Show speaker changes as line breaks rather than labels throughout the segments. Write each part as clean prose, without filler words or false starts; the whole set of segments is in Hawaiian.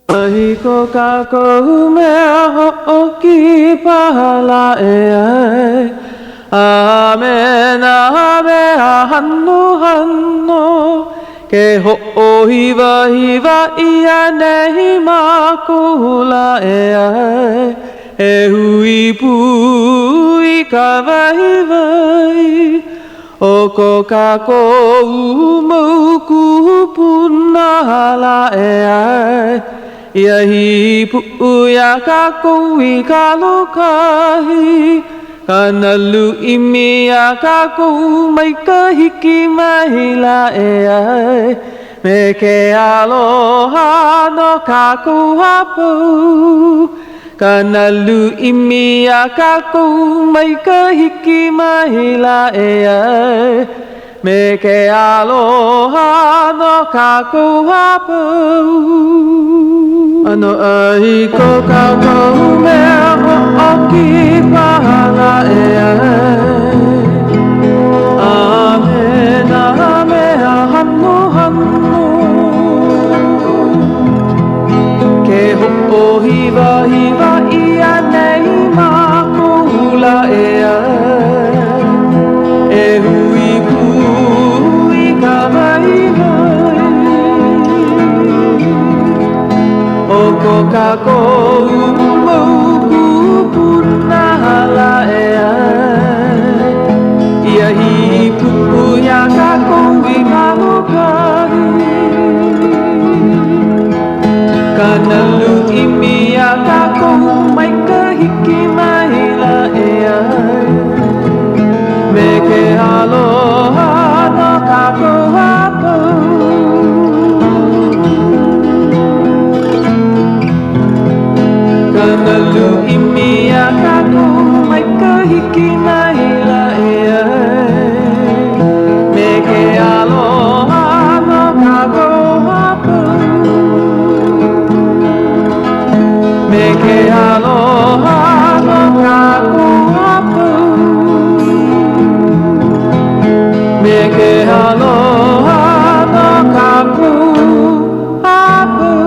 Ko kako mea ho'oki pahala e ai Amena mea hano hano Ke ho'ohiwa hiwa ia nehi makula e ai E hui pui ka vai vai O ko kako umauku punala e ai Ia hi pu'uia kako I kalokahi Kanalu imia kako mai ka hiki mahila e ai Me ke aloha no kako hapau Kanalu imia kako mai ka hiki mahila e ai Me ke aloha no kako hapau Ano ai ko kako mea ho'oki pahala e ai Amena mea hano hano Ke ho'ohiwa hiwa ia nei makula e ai E hui pui ka vai vai O ko kako umauku punala e ai Ia hi pu'uia kako I kalokahi Kanalu imia kako mai ka hiki mahila e ai Me ke aloha no kako hapau Kanalu imia kako mai ka hiki mahila e ai Me ke aloha no kako hapau Me ke aloha no kako hapau Me ke aloha no kako hapau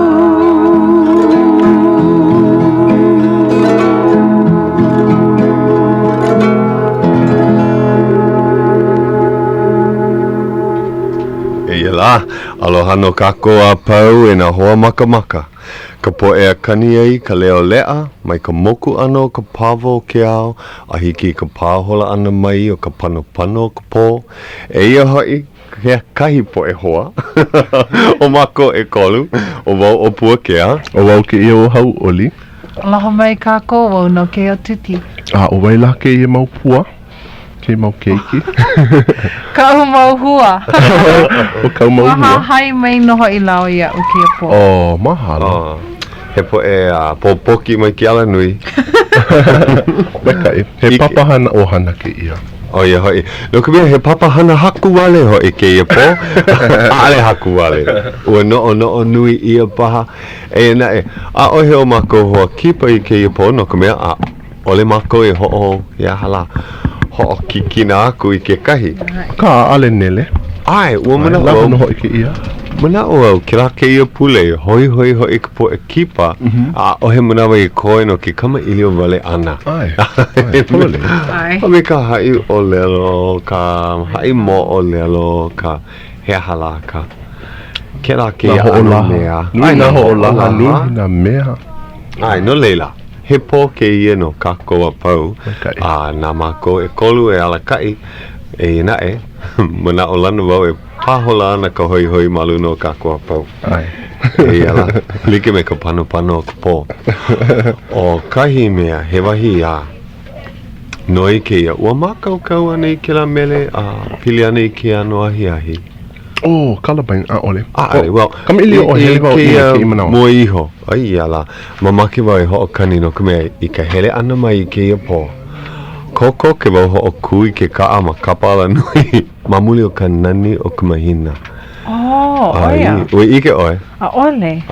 Aloha, aloha no kako a pau e na hoa maka maka. Ka po e a kani ai ka leo lea, mai ka moku ano ka pavo ke ao, a hiki ka pāhola ana mai o ka pano pano ka pō. E ia hoi, hea kahi po e hoa. O mako e kolu, o wau o Puakea.
O wau ke ia o Hauʻoli.
Aloha mai kako wau no ke o Tuti.
O waila ke ia mau pua. Ke mau keiki.
Kau mau hua.
O kau mau hua.
Maha hai mai noho I lao ia o ke po.
Oh, mahalo.
He po e a popoki mai ki ala nui.
Mekai, he papahana o hana ke ia.
O ia hoi. No ka mea he papahana haku wale hoi ke ia po. Ale haku wale. Ua no nui ia paha. E na e. A o he o mako hoa kipa I ke ia po. No ka mea a ole mako e ho'o ia hala. Ho'o kikina aku I ke kahi.
Ka ale nele.
Ai, ua mana o.
Lava no hoi ke ia.
Mana o au, kila ke ia pule, hoi ka po e kipa, a o he mana wai koe no ke kama ili o wale ana.
Ai, pule.
Ai.
Hame ka hai o lelo, ka hai mo o lelo, ka hea halaka. Kela ke ia ano mea.
Nui na ho'olaha, nui na mea.
Ai, no leila. He po ke ia no kako a pau. A nā mako e kolu e alakai, e na e, mana o lana wau e pahola ana ka hoi malu no kako a pau.
Ai.
E ala, like me ka pano o ka pō. O kahi mea, he wahi a noi ke ia, ua makau ana I ke la mele a pili ana I ke ano ahi.
Oh, kalabain a ole.
Well,
kama ili o hele wau I ke imanawa.
Mo iho, ai ala, mamake wau e ho o kani no ka mea I ka hele ana mai I ke ia pō. Koko ke wau ho o kui ke kaa ma kapala nui, mamuli o ka nani o ka mahina.
Oh, oia.
Ue ike oe.
A ole.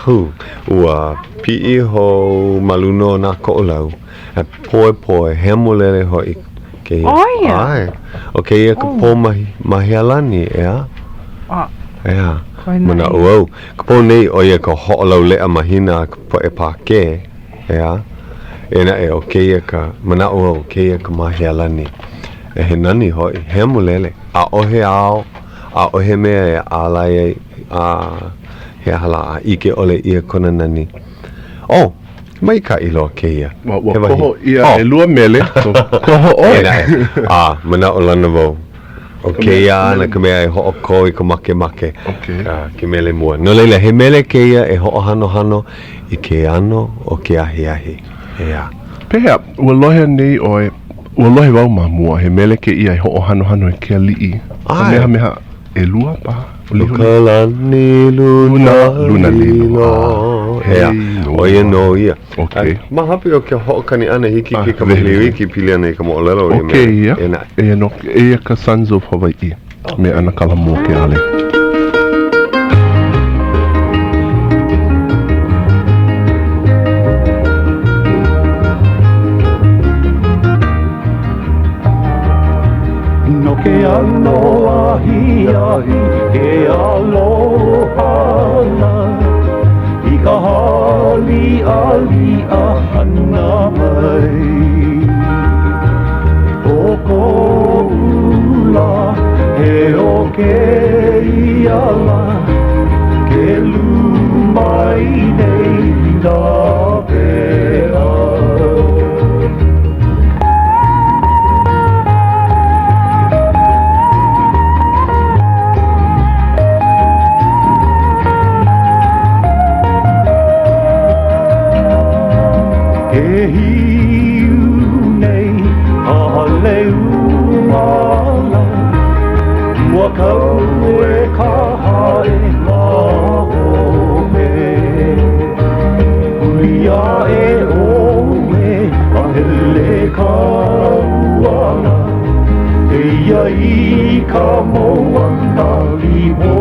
Hu. Ua pi'i ho maluno na ko'olau. E poe, he molele hoi ke ia.
Oia.
Ai. O ke ia ka pō mahialani, ea? Ea.
Koe
Mana
nai.
uau. Kapo nei o ia ka ho'olau lea mahina po e Puakea. Ea. Ena e o keia ka mana uau keia ka mahia lani. E he nani hoi. He mulele. A ohe ao. A ohe mea e alai a he hala a ike ole ia kona nani. Oh. Mai ka ilo keia.
Wa
He wahi.
koho ia
Oh.
e lua mele. So koho oe.
Ena e. Mana o lana wau. O keia na ka mea e ho'oko I ka make.
Okay.
Ke mele mua. No leila, he mele keia e ho'o hano I ke ano o ke ahi. Ea.
Pehea, ua lohe nei oe, ua lohe wau mamua, he mele ke ia e ho'o hano e Kealiʻi.
Ai.
Ka meha e lua pa.
O ka lani luna lilo. Ea.
no.
O ia no ia.
Okay.
Mahapi o ke ho'okani ana hiki ki ka
vehi.
mahiliwi ki pili ana I ka mo'olelo.
Okay, ia.
Ena.
E ka Sons of Hawai'i. Me ana kalamua ke ale.
No ke ano ahi ke aloha na I ka hali a hana mai O ko ula he o ke iala ke lumai nei na pea E hiu nei a leu mala Mua kau e ka hae maome Uia e ome a hele ka uana E ia I ka moana liho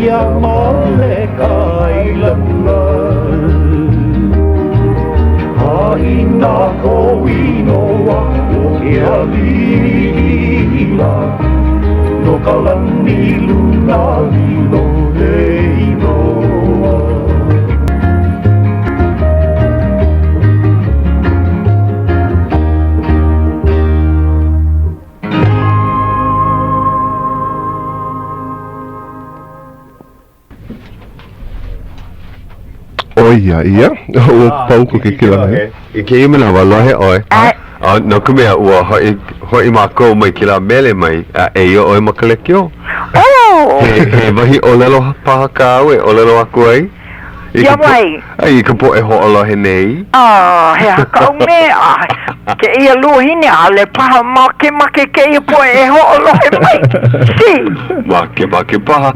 Ia mole kai lana Haina ko inoa o ke alila No ka lani luna lilo e inoa
Oia, ia. O pauko ke kila nei.
I ke imana wa lohe oe. No ka mea ua hoi mākou mai ki la mele mai e io oe makalekio. He wahi o lelo paha ka au e o lelo aku ai.
Ia mai.
Ai ka po e ho alohe nei.
He haka o mea. Ke ia luhine a le paha make ke ia po e ho alohe mai. Si.
Make paha.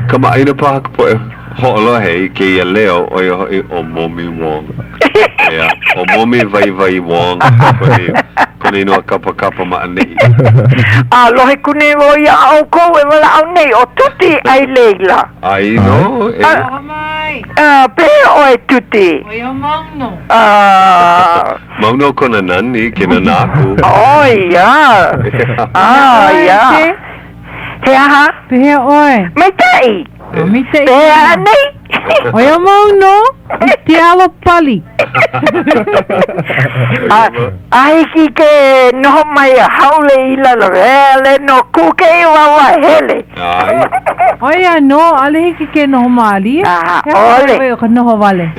Kama aina paha ka po e ho alohe I ke ia leo o ia hoi o momi wong. Ea, o momi vai wong. Kone inoa kapa maa nei.
Lohe kune o ia au kou e wala au nei o tuti ai leila.
Ai no.
Mai.
Pe o e tuti.
O ia mauno.
Mauno kona nani kina naku.
Ia. Ia. He aha?
Pehea oe.
Mai tai.
Mite
Pe nei.
O ia mauno. Te alo pali.
Ai ki ke noho mai a haule ila la vele no kuke I wawa hele.
Ai.
O ia no, ale hiki ke noho maali.
Ole.
O ka noho wale.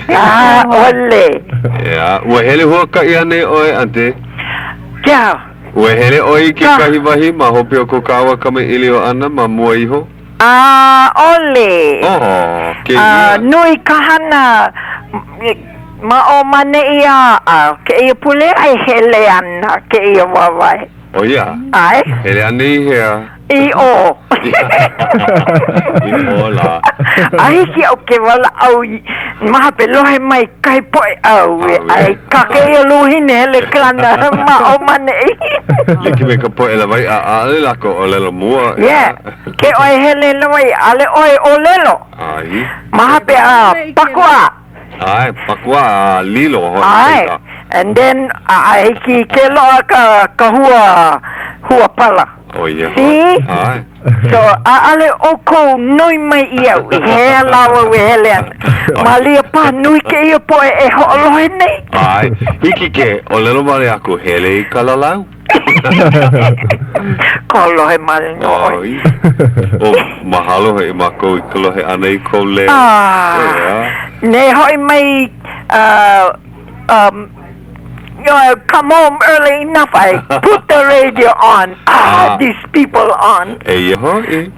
Ole.
Ea, ua hele hua ka ia nei oe ante.
Kia.
Ua hele oe ki kahi wahi ma hopi o kokawa kame ili o ana ma mua iho.
Ole.
Ke ia.
Nui kahana ma o mane ia ke ia pule ai hele ana ke ia wawai.
O ia.
Ai.
Hele ane I hea.
I o.
I o la.
Ahiki o ke wala au maha pe lohe mai kai poe au ai ka ke luhine hele klana ma o mane.
Liki me ka poe la vai a ale la ko o lelo mua.
Yeah. Ke oi hele la vai ale oi o lelo.
Ai.
Maha pe a pakua.
Ai, pakua lilo ho.
Ai. And then ahiki ke loa ka hua pala.
Oh yeah.
See?
Ai.
So ale oko noi mai ia he lawa we hele malia pa nui ke ia po e ho'olohe nei.
Ai, hiki ke o lelo mare aku hele I kalalau.
Kolohe male noi.
O mahalo he mako I kalohe ana I ko leo.
Ne hoi mai come home early enough. I put the radio on. These people on.
E hoi.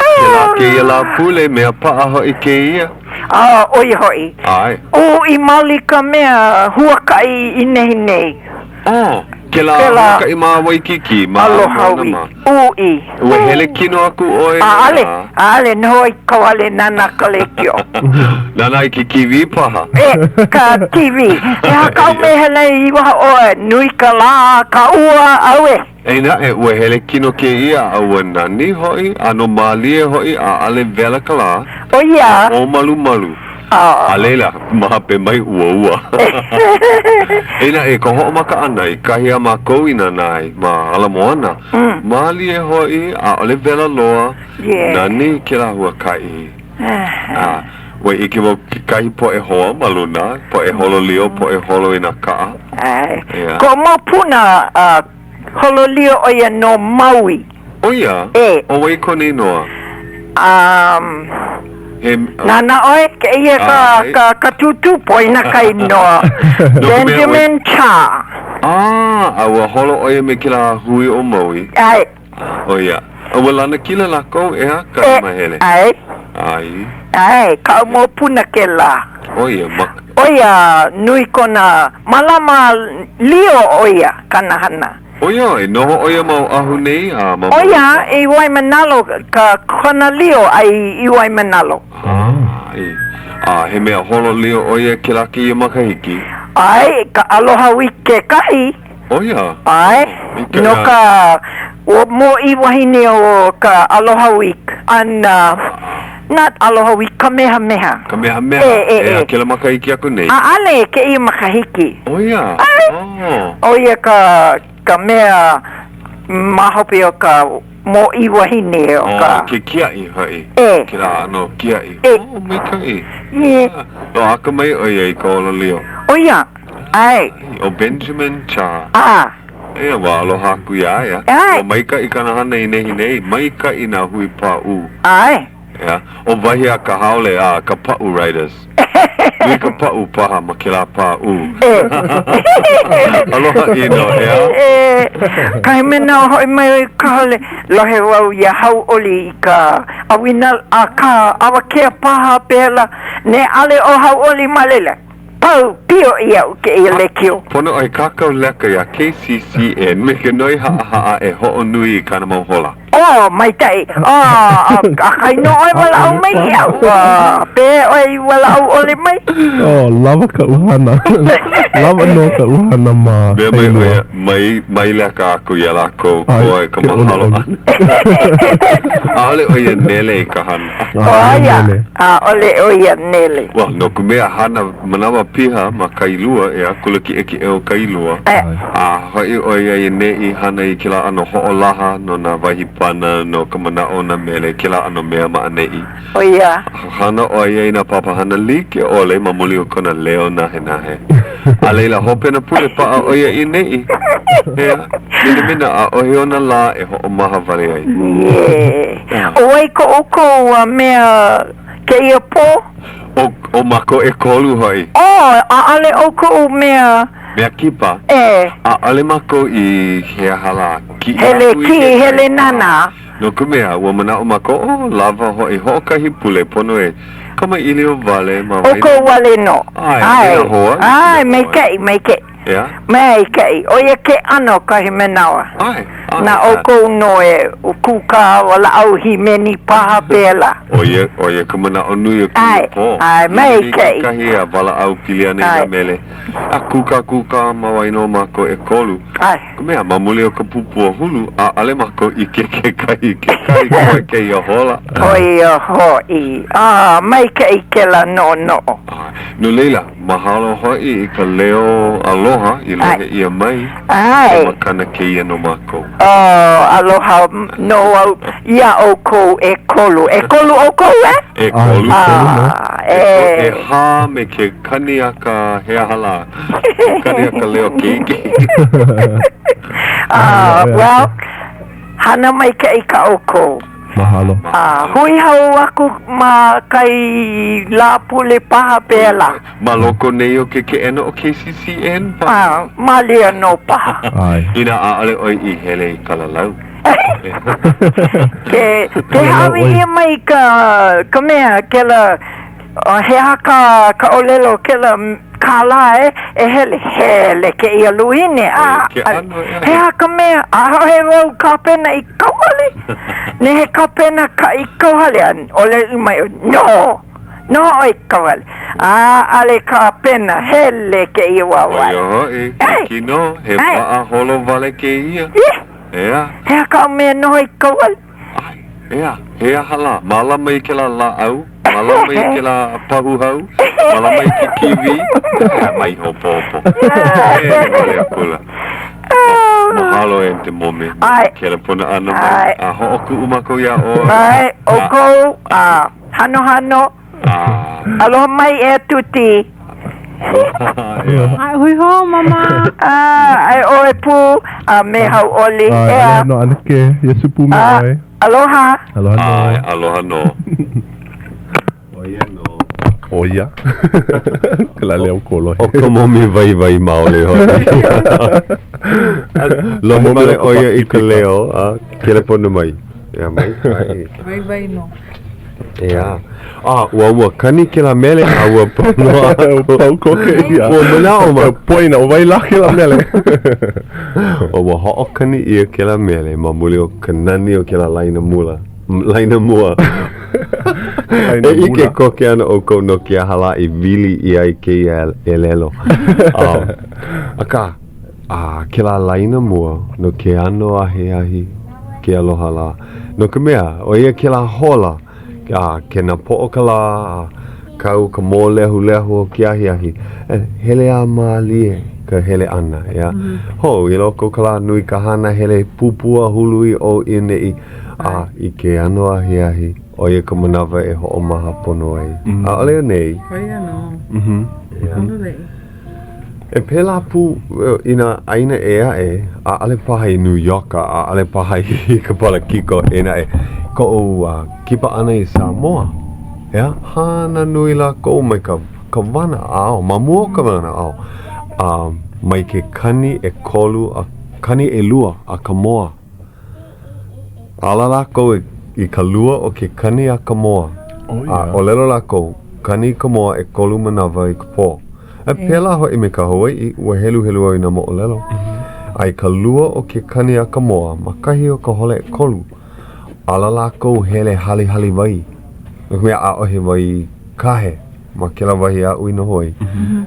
Ke la pule mea paa hoi ke ia.
Oi hoi.
Ai.
O I mali ka mea huakai I nei nei.
Ke la ka I ma waikiki ma
Alohawi. Ui.
Ue hele kino aku oe.
Ale noi kawale nana kalekio.
Nana I ki kiwi paha.
Ka TV. Ya kau me hele I waha oe. Nui ka la ka ua awe.
Eina ue hele kino ke ia aua nani hoi. Ano malie hoi a ale vela ka la.
O ia.
O malu malu. Alela, maha pe mai ua. Eina ko ho'o maka ana I kahia ma kouina nai ma ala moana. Mali hoi a ole vela loa. Nani ke la hua kai. Wai iki mo kahi po e hoa maluna, po e holo lio, po e holo ina kaa.
Ko mapuna holo lio o ia no Maui.
O ia? O wai kone noa?
Nana oi ke ia ka tutu po ina kai noa. Benjamin Cha.
Aua holo o ia me kila hui o Maui.
Ai.
O ia. Aua lana kila lako ea ka mahele.
Ai.
Ai.
Ka mo puna ke la.
O ia mak.
O ia nui kona malama lio o ia kanahana.
O ia, noho o ia mau ahu nei a mama.
O ia, I wai manalo ka kona lio ai I wai manalo.
He mea holo lio o ia ke laki I makahiki.
Ai, ka aloha wike kahi.
O ia.
Ai, no ka o mo I wahine o ka aloha week. Not aloha week, kamehameha.
Kamehameha. Ke la makahiki aku nei.
Ale, ke I makahiki.
O ia.
O ia ka mea mahope o ka mo I wahine o ka.
Ke kiai hai. Ke la ano kiai. Mai kai. O aka mai o ia I ka olo lio.
O ia. Ai.
O Benjamin Cha. Ea wa aloha aku ia. O maika I kanahana I nehi nei. Maika I na hui pa'u.
Ai.
O wahi a ka haole a ka pa'u riders. Nui ka pa'u paha ma ke la pa'u. Aloha ino,
Kai mena hoi mai ka hale lohe wau ia Hauʻoli I ka awina a ka awakea paha pela ne ale o Hauʻoli malela. Pau pio ia ke ia lekio.
Pono ai kakau leka ia KCCN me ke noi haa e ho'o nui I kana mauhola.
Mai tai. Kai no oi wala au mai ia. Pe oi wala au ole mai.
Lava ka uhana. Lava no ka uhana ma.
Mai leka aku ia lako koe ka mahalo. Ole oia nele I ka hana.
Ole oia nele.
Well, no ku mea hana manawa piha ma kailua ea kulaki eki eo kailua. Hoi oia I nei hana I kila ano ho'olaha no na wahi pana no ka manao na mele kila ano mea ma anei.
O ia.
Hana oia I na papahana like ole ma muli o kona leo nahe nahe. A leila hope na pule pa a oia I nei. Mina a ohi ona la e ho'o maha vale ai.
Oi ko oko mea ke ia po?
O mako e kolu hoi.
A ale oko mea
Mea kipa? A ale mako I hea hala.
Hele nana.
No ku mea, ua mana o mako, lava hoi ho'okahi pule pono e kama ili o vale ma waina.
Oko wale no.
Ai,
mai kei.
Yeah?
Mai kei. O ia ke ano kahi menawa.
Ai.
Na oko no e kuka wala au himeni paha pela.
Oye kumana onu e
kupo. Ai, mai kei.
Kahi a wala au piliane na mele. A kuka mawaino mako e kolu.
Ai.
Kumea mamuli o ka pupu o hulu a ale mako i ke kai koe ke i a hola.
Oi a hoi. Mai kei ke la no.
No leila, mahalo hoi i ka leo aloha i lohe i a mai.
Ai.
E makana ke ia no mako.
Aloha no au ia oko e kolu. E kolu oko e?
E kolu. E ha me ke kaniaka hea hala. Kaniaka leo keiki.
Well, hana mai ke i ka oko.
Mahalo.
Hui hau aku ma kai la pule paha pela.
Maloko nei o ke eno o KCCN pa.
Ma lea no paha.
Ina aale oi I hele I kalalau.
Ke hawi ia mai ka mea ke la he haka ka olelo ke la kala e hele ke ia luine he haka mea he wau ka pena I kauhale ne he ka pena ka I kauhale ole I mai no oi kauhale ale ka pena hele ke ia wawai
kino he paa holo vale ke ia ea
he haka mea no oi kauhale
ea hala malama I ke la au malama I ke la pahu hau malama I ke kiwi mai hopo vale akula mahalo e te mome ke la puna ana mai a ho'oku umako ia o
oko hano aloha mai e tuti
Ai hui ho mama.
Ai oe pu me hauʻoli
ea no anake yesu pu me oe
aloha
aloha no
Oia. Ka leo kolo.
O ka momi vai maole ho. Lo mole oia I ka leo ke le pona mai. Ya mai.
Vai no.
Ya. Ua kani ke la mele ua pono.
Pau koke ia.
Ua mana o ma
poina o vai la ke la mele.
Ua ho'o kani ia ke la mele ma muli o kanani o ke la laina mua. E ike koke ana o kou no kia hala I vili I ai ke e lelo. Aka, ke la laina mua no ke ano ahi ke aloha la. No ka mea, o ia ke la hola, ke na po'o ka la, kau ka mō lehu o ke ahi. Hele a maalie ka hele ana, ia. Ho, I loko ka la nui ka hana hele pupua hului o inei. I ke ano ahi. O ia ka manawa e ho'o maha pono ai. Ole nei.
Oia no.
E pēlā pū ina aina ea a ale paha I New York a ale paha I ka pala kiko ina ko o kipa ana I Samoa. Ea, hana nui la ko mai ka wana ao, mamua ka wana ao. Mai ke kani e kolu, kani e lua a ka moa. Ala la ko I ka lua o ke kani a ka moa. O lelo lako, kani ka moa e kolu manawa I ka pō. E pēlā hoi me ka Hawai'i, ua helu ai na mo o lelo. Ai ka lua o ke kani a ka moa, makahi o ka hole e kolu. Ala lako hele hali wai. Nuk mea a ohe wai kahe, ma ke la wahi a ui no hoi.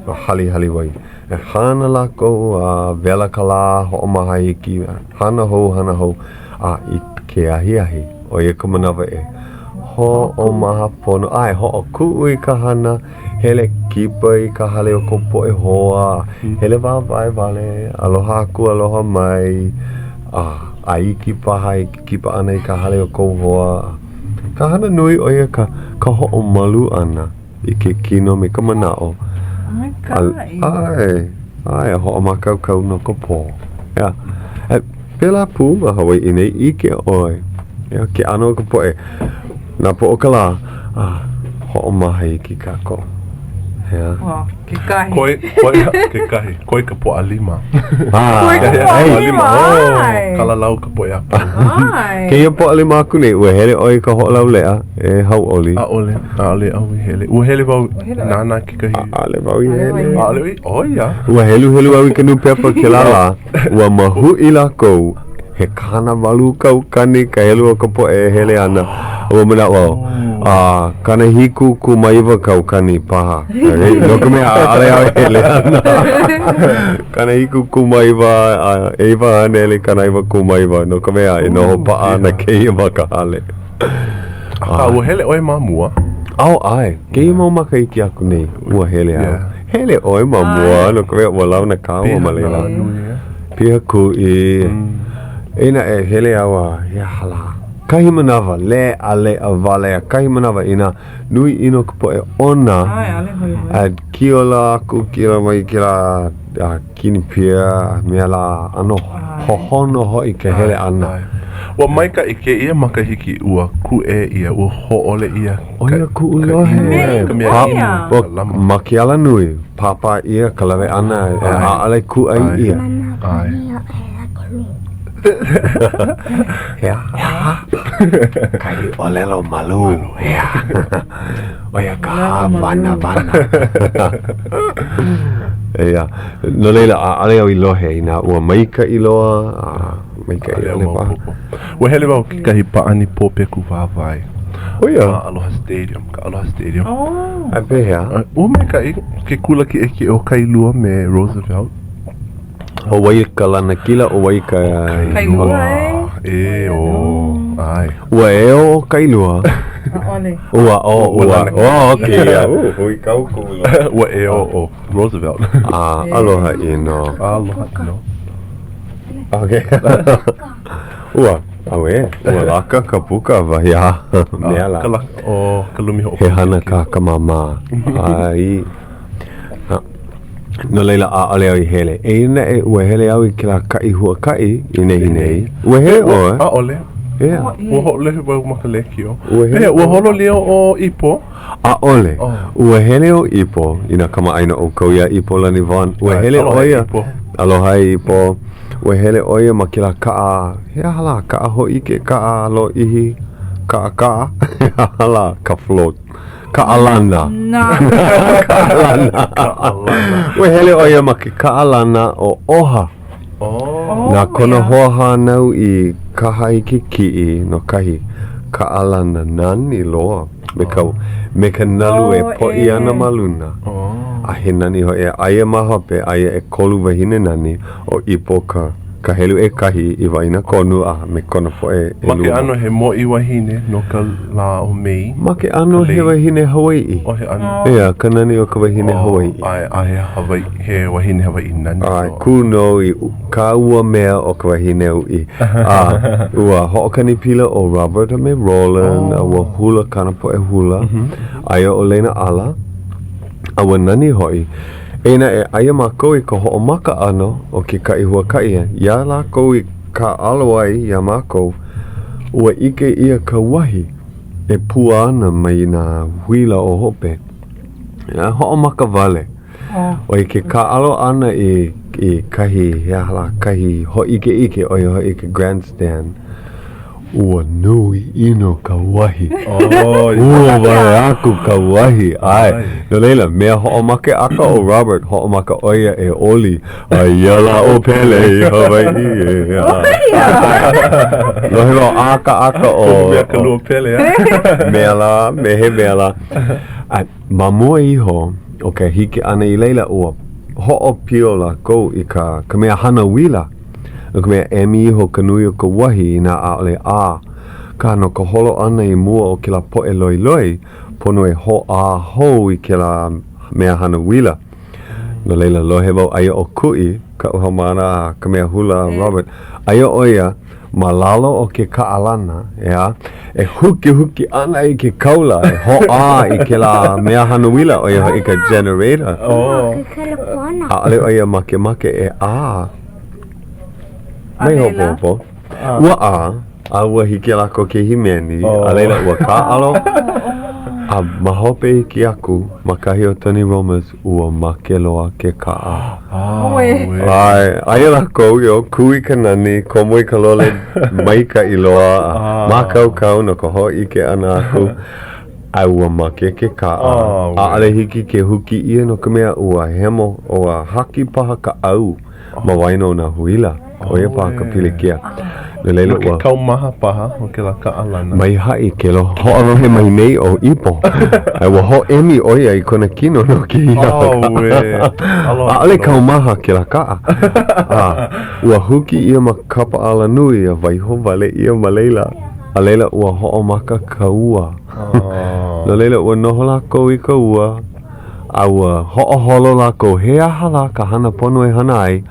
Hali wai. E hana lako vela ka la ho o maha iki, hana hou, I ke ahi. O ia ka manawa ho o maha pono ho o ku'u I ka hana hele kipa I ka hale o kopo e hoa hele wawai vale aloha aku aloha mai ai kipa ana I ka hale o kou hoa ka hana nui o ia ka ho o malu ana I ke kino me ka manao ai ho o makau no kopo ia pēlā pū ma Hawai'i nei I ke oi ia ke ano ka poe na po o ka la ho o maha I ki kako ia
ke kahi
ke kahi koi ka po alima
koi ka po alima
kala lau ka po ia
ke ia po alima aku nei ua hele oi ka ho lau lea e hauʻoli
aole au hele ua hele wau nana ki kahi
ale wau I hele
ale oi ia
ua helu au I ka nu pepa ke la ua mahu I la kou he kana walu kau kani ka helua ka po e hele ana o mana wau kana hiku ku maiva kau kani paha no ka mea ale au hele ana kana hiku ku maiva eva anele kana iva ku maiva no ka mea e noho pa ana keia makahale
ua hele oi mamua
au ai keia mau makaiki aku nei ua hele au hele oi mamua no ka mea ua launa kaua malela pia ku e ina e hele awa ya hala kahi manawa le ale a vale kahi manawa ina nui ino kupo e ona ad kiola aku kila mai kila kini pia mea la ano hohono hoi ke hele ana
ua maika i ke ia makahiki ua ku e ia ua ho'ole ia
oia ku ulohe makiala nui papa ia kalawe ana ale ku ai ia ya kai olelo malu ya oya ka bana ya no leila ale o ilohe ina ua maika iloa maika iloa
ua hele wau ki kahi paani popeku vavai
oia
Aloha Stadium
ape hea
ua maika i ke kula ki eke o Kailua me Roosevelt
Hawaii ka lana kila o wai ka
ai
ua e o Kailua ua okay ya hui kau kulo
ua e o Roosevelt
aloha ino okay ua awe ua laka ka puka vaya meala
kalumi ho
he hana ka mama ai no leila ale au i hele e ina e ua hele au i kila kai hua kai i nei ua hele o
ole ua hole wau makaleki o
ua hele
ua holo leo o ipo
ole ua hele o ipo ina kama aina o kauia ipo lani van ua hele oia aloha ipo ua hele oia ma kila kaa hea hala kaa ho ike kaa lo ihi kaa hala ka float ka alana we hele oia ma ke ka alana o oha na kona hoa nau i kaha i ke ki'i no kahi ka alana nan i loa me ka nalu e po'i ana maluna a he nani ho e aia mahape aia e kolu wahine nani o ipo ka helu e kahi i waina konu me kona po e
make ano he mo i wahine no ka la o mei
make ano he wahine Hawai'i
he ano
ea ka nani o ka wahine Hawai'i
ai he wahine Hawai'i nani
ai kuno i ka ua mea o ka wahine ui ua ho'okani pila o Robert me Roland ua hula kana po e hula aia o Lena ala aua nani hoi Eina e aia mākou i ka ho'omaka ano o ke kai hua kai ia lākou i ka alawai ia mākou ua ike ia ka wahi e pua ana mai nā huila o hope ia ho'omaka vale o i ke ka alo ana i kahi kahi ho ike o i ho ike grandstand ua nui ino ka wahi ua wai aku ka wahi ai no leila mea ho'omake aka o Robert ho'omaka oia e oli aiala o pele i Hawai'i lohe lo aka o
mea ka lua pele
mehe mea mamua iho o ka hiki ana i leila ua ho'opio la kou i ka mea hana wila no ka mea emi iho ka nui o ka wahi na aole ka no ka holo ana i mua o kila poe loi pono e ho hou i kila mea hana wila no leila lohe wau aia o kui ka uhamana ka mea hula Robert aia oia ma lalo o ke ka alana e huki ana i ke kaula e ho i kila mea hana wila oia i ka generator aole oia make e mai hopo ua ua hiki lako ke himeni a leila ua ka alo a mahope hiki aku makahi o Tony Romas ua makeloa ke ka ai lako yo kui kanani komo i ka lole maika i loa makau no ka ho ike ana aku a ua make ke ka a ale hiki ke huki ia no ka mea ua hemo o a haki paha ka au ma waino na huila o ia paha ka pilikia Leila
Ke kau maha paha o ke la ka alana.
mai hai ke lo ho'orohe mai nei o ipo. Ai wa ho emi oia I kona kino no ki ia. Ale kau maha ke la ka. Ua huki ia ma kapa ala nui a waiho wale ia ma leila. A leila ua ho'o maka ka ua. No leila ua noho lako I ka ua. A ua ho'o holo lako he aha la ka hana pono e hana ai.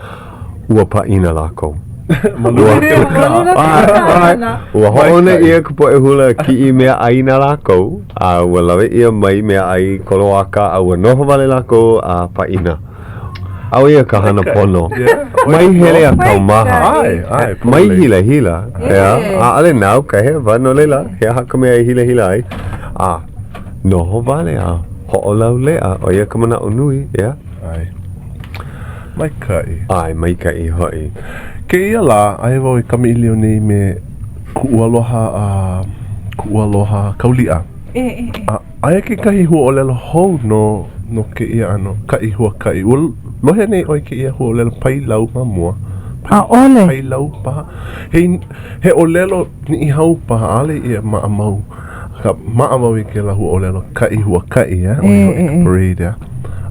Ua paina lako. Ua ho'one ia ka poe hula ki I mea aina lako. A ua lawe ia mai mea ai koloaka. A ua noho wale lako a paina. Au ia ka hana pono. Mai hele a kau maha. Mai hila. A ale nau ka he wano leila. He haka mea I hila ai. Noho wale a ho'o lau lea. O ia ka mana o nui.
Mai kai.
Ai, mai kai hoi.
Ke ia la, ai wau I kamiilio nei me kualoha kaulia. Ai ke kahi hua o lelo hou no ke ia ano, kai hua kai. Lohe nei oi ke ia hua o lelo pai lau mamua.
Ole.
Pai lau paha. He o lelo ni I hau paha ale ia maamau. Ka maamau I ke la hua o lelo kai hua kai, o I parade,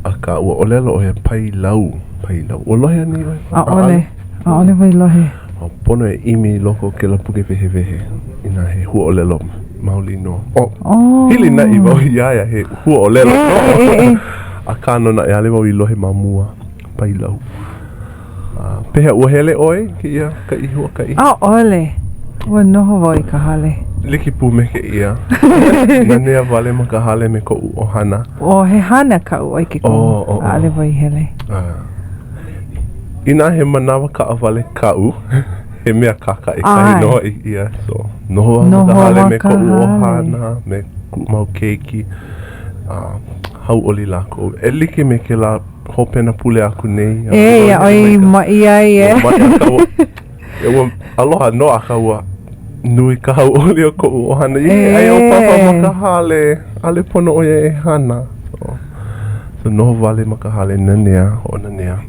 A ka ua o lelo o he pai lau. O lohe ni oi.
Ole. Ole vai lohe.
O pono e imi loko ke la puke vehe. Ina he hua o lelo maulino. Hili na I wau iaia he hua o lelo. A kano na e ale wau I lohe mamua. Pai lau. Pehea ua hele oi ke ia ka I hua ka I.
Ole. Ua noho wau I ka hale.
Liki pu me ke ia. Na nea wale ma ka hale me ko u o hana.
O he hana ka u ai ke ko. Ale wau I hele.
Ina he manawa ka awale ka u. He mea kaka e kahi noa I ia. So, noho ma ka hale me ko u o hana. Me ku mau keiki. Hauʻoli lako. E like me ke la hopena pule aku nei.
Oi mai ai
Aloha no aka ua nui ka hauʻoli o koʻu ohana. Ai o papa ma ka hale. Ale pono oia e hana. So noho wale ma ka hale nanea o nanea.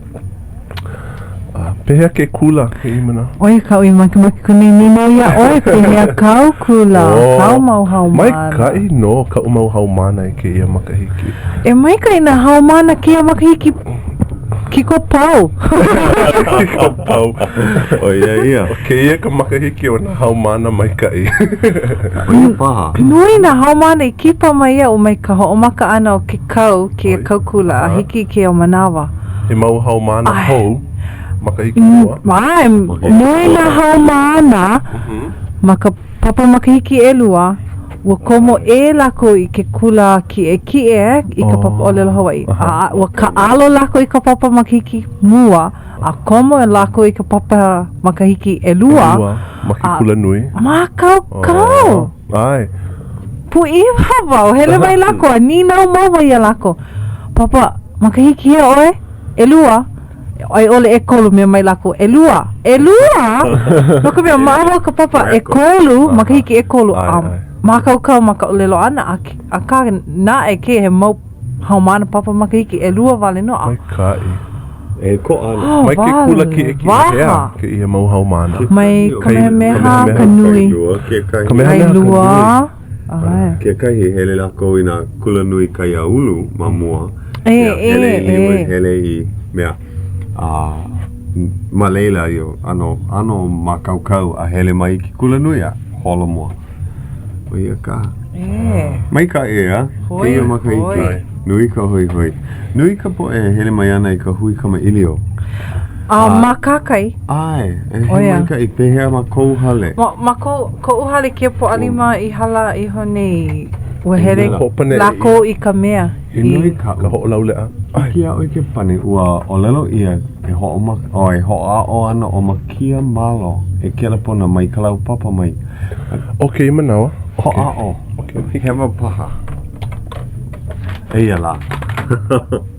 Pehea ke kula ke imana.
Oi ka ui maki kuni nino ia oi ke mea kau kula. Kau mau hau mana.
Mai kai no ka umau hau mana I ke ia makahiki.
E mai kai na hau mana ke ia makahiki ki ko pau.
Ko pau. O ia. Ke ia ka makahiki o na hau mana mai kai.
Nui na hau mana I kipa mai ia o mai ka hoʻomaka ana o ke kau ke kau kula a hiki ke o manawa.
E mau hau mana hou. Makahiki ua?
Nui na hau mana maka papa makahiki e lua ua komo e lako I ke kula ki e I ka papa o lelo Hawaiʻi. Ua ka alo lako I ka papa makahiki mua a komo e lako I ka papa makahiki e lua.
Maki kula nui?
Makau.
Ai.
Pui wau, hele mai lako a nina o maua ia lako. Papa makahiki e oe e lua. Ai ole e kolu mea mai lako e lua Noko mea maaro ka papa e kolu makahiki e kolu Makau maka lelo ana a ka na e ke he mau hau mana papa makahiki e lua wale no
Mai kai
E ko ana
Mai ke kula ki e ki hea ke ia mau hau mana
Mai kamehameha ka nui Kai lua
Ke kahi hele lako I na kula nui kai a ulu mamua Hele I mea ma leila yo ano makaukau a hele mai ki kula nui a holo mua o ia ka mai ka ea ke ia makahiki nui ka hoi nui ka po e hele mai ana I ka hui kama ilio
makakai
ai hele mai ka I pehea ma kou hale
ma kou hale kia po alima I hala I honei ua hele lako I ka mea
nui ka
ho lau lea
Kia oi ke pane ua o lelo ia e hoʻa o ana o makia malo e kela pona mai ka lau papa mai.
Okay, manawa.
Hoʻa o.
Okay.
Hewa paha. Eia la.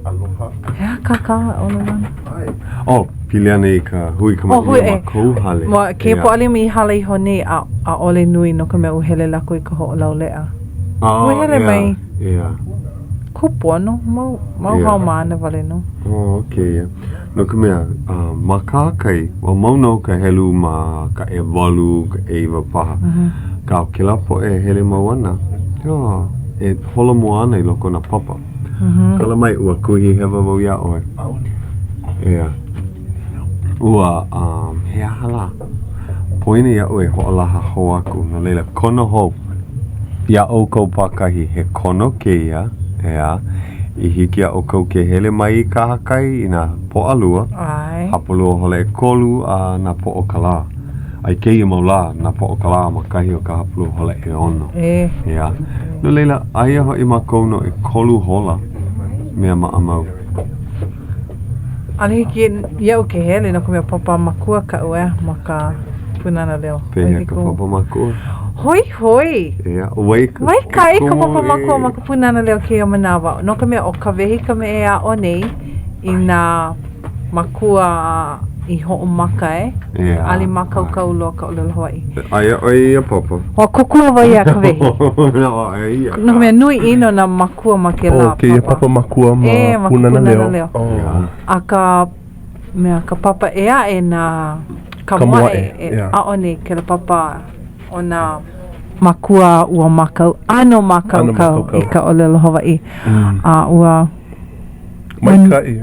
Aloha.
Hea kaka o lana.
Oh, piliana I ka hui ka mai ma kou hale.
Ke po alima I hala I hone a ole nui no ka mea uhele lako I ka hoʻo lau lea. Ui hele mai.
Ia.
Kupua no, mau hau mana wale no.
Oh, okay. No ka mea, ma kākai, wa mauna ka helu ma ka e walu, ka e iwa paha. Ka ke lapo e hele mau ana. E hola mua ana I loko na papa. Kala mai ua kuhi hewa wau ia oe. Ua, he ahala. Poina ia oe ho'olaha ho aku. No leila, kono hou. Ia o kou pakahi he kono keia. I hiki a o kou ke hele mai I ka hakai I nā po'alua. Hapalua hole e kolu a nā po'okala. Ai keia mau la nā po'okala ma kahi o ka hapalua hole e ono. No leila, aia ho I mākou no e kolu hola. Mea maa mau.
Ani hiki iau ke hele no ka mea papa makua ka ue ma ka punana leo.
Pehea ka papa makua.
Hoi. Wai kai ka papa makua ma ka punana leo ke o manawa. No ka mea o ka wehi ka mea o nei I nā makua I ho'o maka Ali makaukau loa ka olelo Hawai'i.
Aia oi ia papa.
Hoa kukua wai a ka wehi. No mea nui ino na makua ma ke la
ke ia papa makua ma punana leo.
A ka mea ka papa ea e na ka moe a o nei ke la papa o na makua ua makau ano makaukau I ka olelo Hawai'i. A ua
Maikai.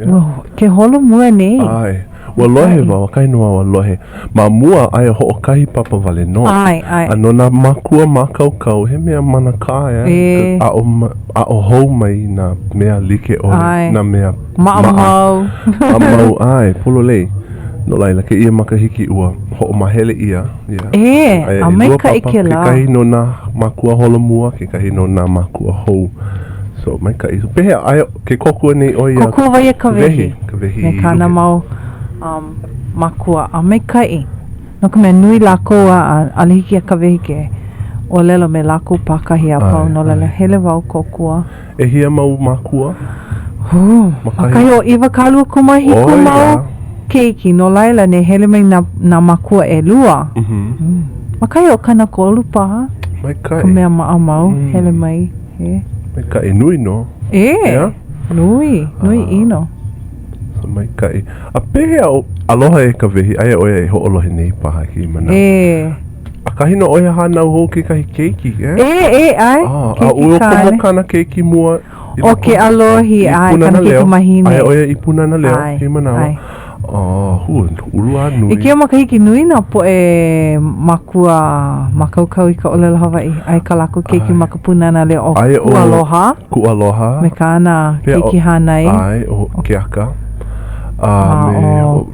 Ke holo mua nei.
Ai. Wa lohe wa kai noa wa lohe. Ma mua ai ho kai papa vale no.
Ai.
Ano na makua makaukau he mea mana ka a o hou mai na mea like o na mea
Maamau.
Maamau ai polo lei. No laila ke ia makahiki ua ho mahele ia.
A mai ka ike la.
Ke kahi no na makua holo mua ke kahi no na makua hou. So mai ka iso. Pehea ai ke kokua nei o ia.
Kokua vai ka wehi.
Ka wehi.
Me kana mau makua a mai kai. No ka mea nui lako a alihiki a ka wehi ke o lelo me lako pakahi a pau no lele hele wau kokua.
E hia mau makua?
A kai o iwa kalua kumahiku mau keiki no laila ne hele mai na makua e lua. Makai o kana kolu paha.
Mai kai.
Ka mea maamau hele mai.
Mai kai nui no.
Nui ino.
So mai kai. A pehea o aloha e ka wehi aia oia e ho'olohe nei paha ki mana. A kahi no oia hanau ho ke kahi keiki,
ai.
A ua komo kana keiki mua.
O ke alohi ai kana keiki mahine.
Aia oia I punana leo ki manawa. Ulua nui.
I kia makahiki nui na po e makua makaukau I ka olelo Hawai'i. Ai ka lako keiki makapunana leo o kualoha.
Kualoha.
Me kana keiki hanai.
Ai o keaka. Me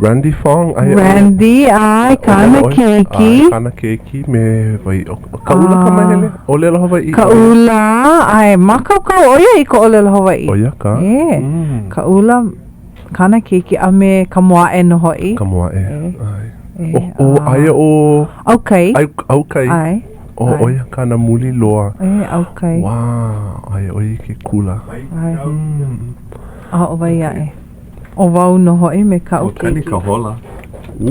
Randy Fong.
Randy ai kana keiki.
Kana keiki me vai kaula ka mahele. Olelo Hawai'i.
Kaula ai makaukau oia I ka olelo Hawai'i.
Oia ka.
Kaula kana keiki a me ka moa'e no ho'i.
Ka moa'e. Aia o...
Aukai.
Aukai.
Ai.
Oia kana muli loa.
Aukai.
Wow. Aia oia ke kula.
Ai. O vai ae. O wau no ho'i me ka
o kani ka hola.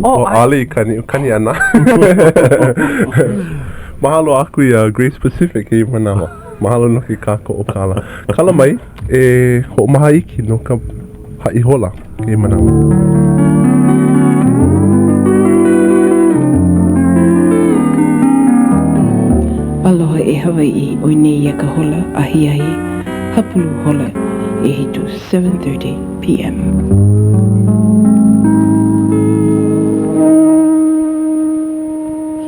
O ali kani ana. Mahalo aku I Grace Pacific I manawa. Mahalo no ki kako o kala. Kala mai e ho mahaiki no ka ha'i hola ki manawa.
Aloha e Hawai'i o nei ia ka hola ahi hapulu hola e hitu 7:30 p.m.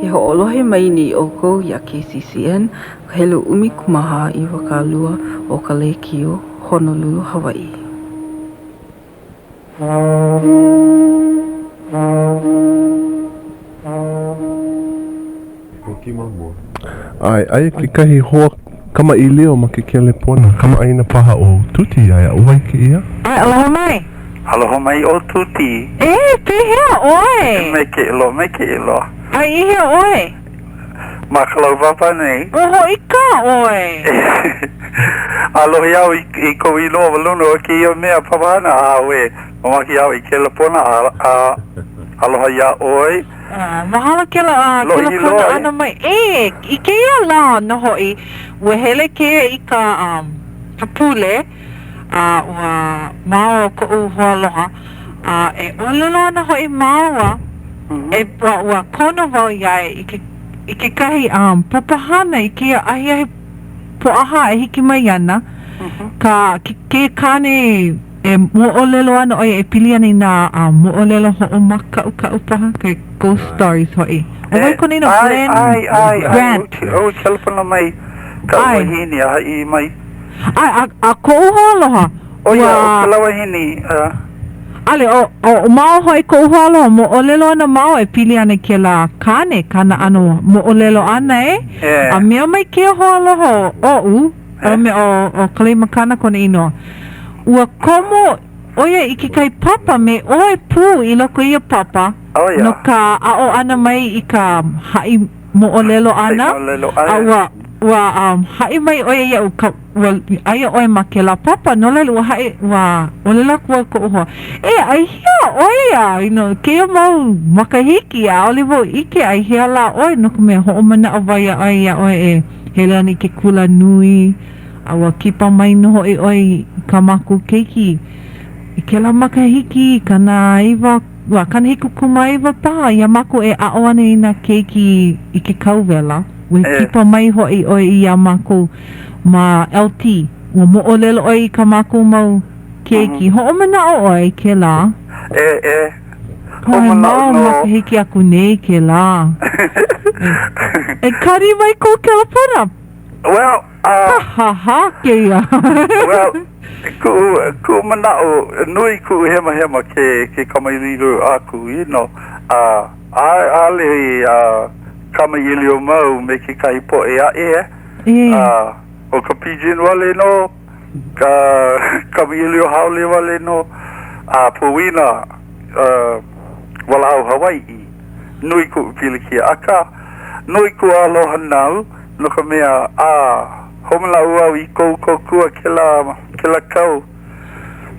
Ke ho'olohe mai ni oko ia KCCN hele umi kumaha I wakalua o ka Leikio Honolulu, Hawaii.
Ai ke kahi hoa kama I leo ma ke kelepona kama aina paha o Tuti ai uai ke ia.
Ai aloha mai.
Aloha mai o Tuti.
Pehea oi.
Me ke ilo.
Ai ihe oi.
Makalau papa nei.
Oho ika oi.
Aloha iau I ko ilo walono o ke ia mea papana a we. Mamaki iau I kelepona aloha ia oi.
Mahalo kela kona ana mai I ke ia la no hoi we hele ke I ka pule ua mao ko uhoaloha e olelo ana hoi maua e ua kono wau iai i ke kahi papahana i ke ahi poaha e hiki mai ana ka ke kane e mo'olelo ana oi e pili ana i nā mo'olelo ho'o maka uka upaha ke ghost stories hoi o wai kone no Grant
o telefona mai ka wahini a i mai
a ko uhoaloha
o ia o ka lawahini
ale o mao hoi ko uhoaloha mo'olelo ana mao e pili ana ke la kane kana ano mo'olelo ana a mea mai ke hoaloha o me o kalimakana kone inoa ua komo oia i ke kai papa me oe pū i loko ia papa no ka ao ana mai i ka hai mo'olelo ana a ua hai mai oia ia ka aia oe ma ke la papa no lele ua hai ua olela kua ko uhoa ai hia oia ke mau makahiki a olivo ike ai hia la oe no ka mea ho mana o vaia oia oe hele ani ke kula nui awa kipa mai noho e oi ka maku keiki i ke la makahiki kana iwa kana hiku kuma iwa paha ia maku e ao ane i na keiki i ke kauwela we kipa mai ho e oi i a maku ma LT ua mo'olelo oi i ka maku mau keiki ho omana o oi ke la kai mau makahiki aku nei ke la e kari mai ko ke lapana
well
ha keia
well ku manao nui ku hema ke kamairiru aku ale kamailio mau me ke kai po o ka pijin wale no ka kamailio haole wale no puina wala au Hawai'i nui ku piliki aka nui ku aloha nau no ka mea homela ua i kou kua ke la kau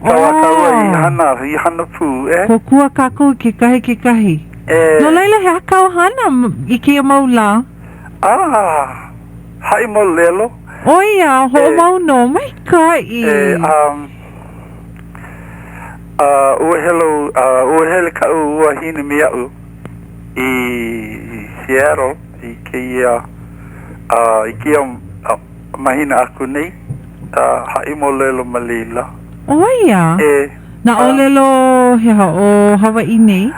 kawa kaua i hana pū
ko kua kako ke kahi no leila he akau hana i ke mau la
hai mo lelo
oia ho mau no mai kai
ua hele ka ua hini mi au i Seattle i ke ia mahina aku nei hai mo lelo malila
oia na o lelo he o Hawai'i nei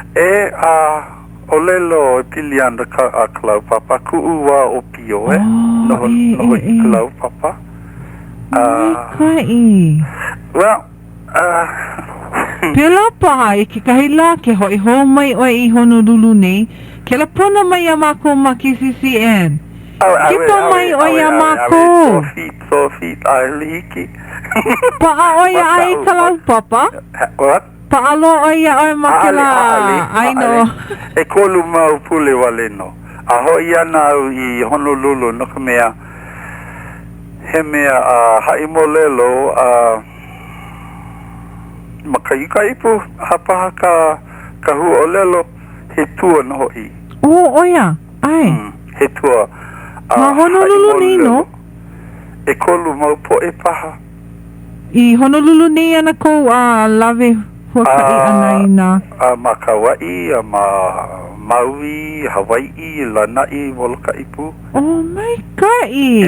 o lelo pilianda ka klau papa ku ua o pio no klau papa
kai
well
pela pa i ke kahila ke hoi ho mai o i Honolulu nei ke la pona mai a mako ma KCCN kipa mai o ia mako
so feet ai liki
pa o ia ai kalau papa
what
pa alo o ia ai makela ai no
e kolu mau pule wale no a ho ia na i Honolulu no ka mea he mea hai mo lelo makaika ipu hapa ka hu o lelo he tua no hoi
oia ai
he tua
ma Honolulu ni no
e kolu mau po e paha
i Honolulu ni ana ko lave huakai ana ina
ma Kauai ma Maui Hawai'i lanai volka ipu
oh my kai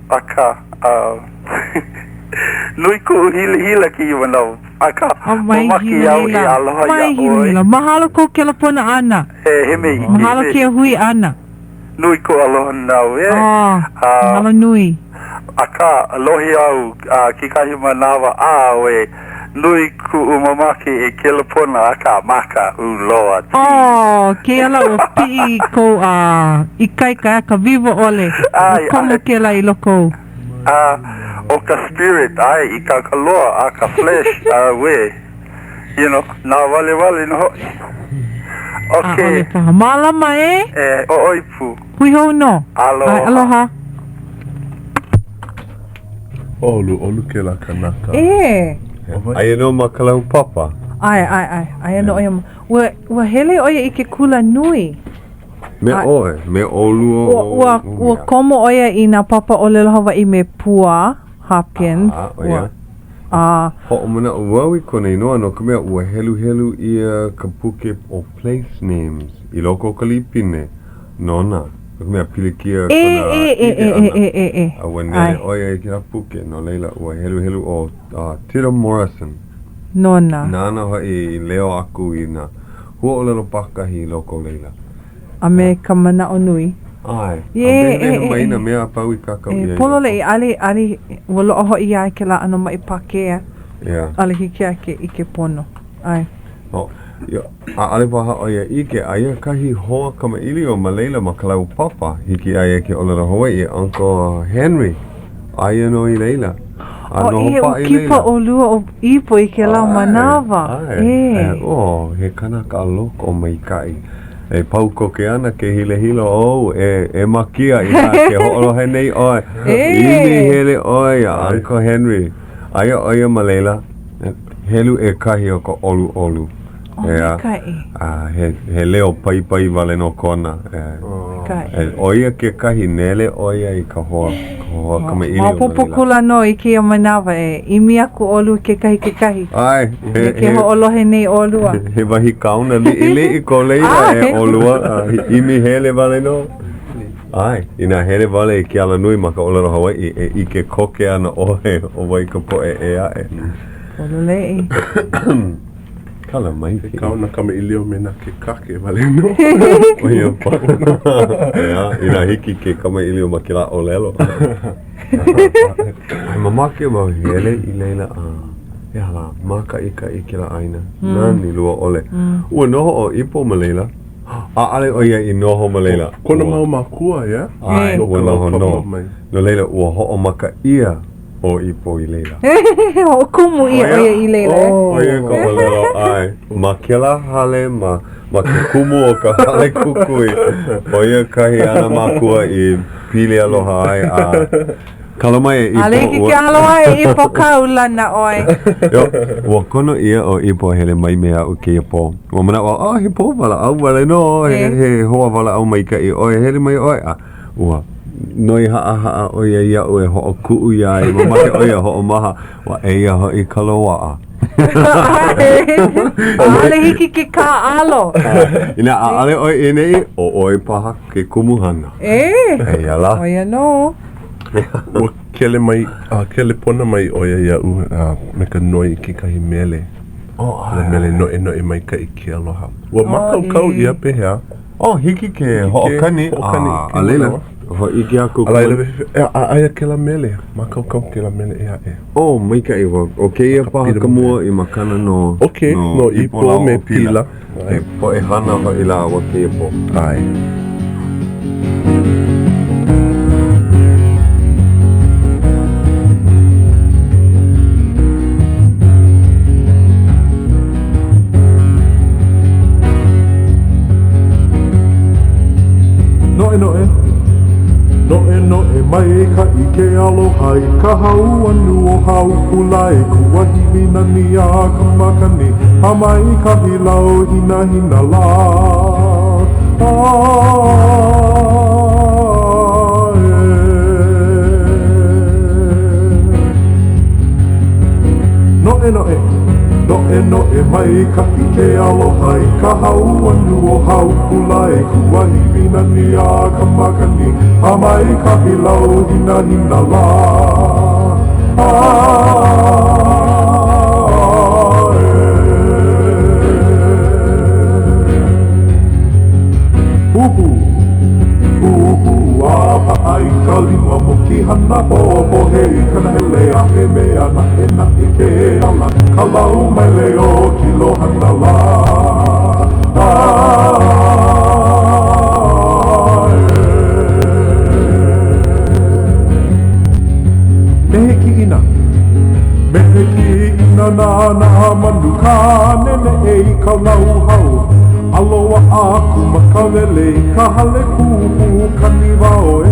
aka nui ku hila ki wanau aka
maki
au i aloha
ya oi mahalo ko ke la pona ana mahalo ke hui ana
nui ko aloha nau
mahalo nui
aka alohi au ki kahi manawa we nui ku umamaki e ke la pona aka maka u loa
ke ala o pi ko i kai ka vivo ole komo ke la i loko
o ka spirit ai i ka kaloa ka flesh we na wale no okay
malama
o oipu
hui ho no aloha
olu ke la kanaka
ai no makalau papa
ai no wa hele oia i ke kula nui
me olu
ua komo oia i na papa o lelo Hawai'i me pua Hopkins.
Ia. Ho'omana uawi kone inoa no ka mea ua helu ia ka puke o place names I loko o ka lipine. Nona. Ka mea pilikia kona a wane oia I kira puke no leila ua helu o Tira Morrison.
Nona.
Nana hoi leo aku I na hua o lelo pakahi loko leila.
A me ka mana o nui.
Ai. A bene maina mea pau I kakau ia.
Polole I ali walo oho I ai ke la ano mai Puakea.
Yeah.
Ale hiki ake I ke pono. Ai.
A ale waha oia ike aia kahi hoa kamaili o Malayla ma kalau papa hiki aia ke olera Hawai'i Uncle Henry. Aia no I leila.
O kipa o lua o ipo I ke lau manawa.
He kanaka loko mai kai. E pau koke ana ke hilo e makia I ka ke ho'olo he nei oi. Ini hele oi Uncle Henry. Aia oia Malayla. Helu e kahi o ka olu. He leo pai wale no kona. Oia ke kahi nele oia I ka hoa kama ili o Malayla.
Mapopo kula no I ke manawa imi aku olu ke kahi.
Ai.
Ke ho'olo he nei olua.
He wahi kauna li I ko leila e olua. Imi hele wale no. Ai. Ina hele wale I ke ala nui maka olero Hawai'i I ke koke ana ohe o wai ka poe e ae.
Ololei.
Kala mai.
He kauna kama ilio me na ke kake wale no.
Oia pa. Ina hiki ke kama ilio ma ke la o lelo. Ai mamake ma hele I leila ia la maka ika I ke la aina. Nani lua ole. Ua noho o ipo ma leila. Ale oia I noho ma leila.
Kona mau makua, ya?
Ai, ua noho no. No leila ua ho'o maka ia o ipo I leila.
O kumu ia oia I leila.
Oia ka malelo ai. Ma ke la hale ma ke kumu o ka hale kukui. Oia kahi ana makua I pili aloha ai Kalamai e ipo.
Aleki ke aloha e ipo kaulana oi.
Ua kono ia o ipo hele mai mea o ke ipo. Ua mana o he po wala au wale no. He hoa wala au mai ka I oi hele mai oi. Ua noi haa oia ia ue ho o ku'u ia I mamake oia ho o maha. Wa eia ho I kaloa
Ale hiki ke ka alo.
Ina ale oi inei o oi paha ke kumuhana. Eia la.
Oia no.
Ua kele mai, kele pona mai oia ia me ka noi ki kahi mele. Le mele noe mai ka I ke aloha. Ua makau ia pehea.
Hiki ke ho'okani. A leila. Ho iki aku.
Aia ke la mele. Makau ke la mele ea e.
Mai ka iwa. O ke ia paha kamua I makana no.
No ipo me pila.
Po e hana ho I la awa ke ipo.
Ai.
Noe mai ka I ke aloha I ka hau anu o hau kulai Kuahi mina ni a ka makani Ha mai ka hilau hina la Noe mai ka I ke aloha I ka hau anu o hau kulai Kuahi mina ni a ka makani Ha mai ka hilau hina la Ai ka lima mo ki hana popo hei Kanahele a he mea na e ke ala Ka lau mai leo ki lo hana la Mehe ki ina na manu ka nene e ka lau hau Aloha aku makalele ka hale kupu kaniwao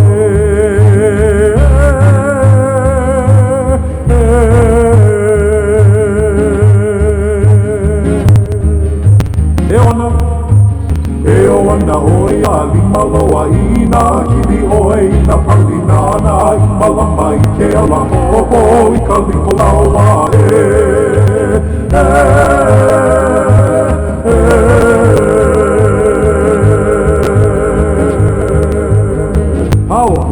E ona o ia lima loa I nā kiri oe I nā pali nāna I malama I ke ala hopo I ka liko laua Hawa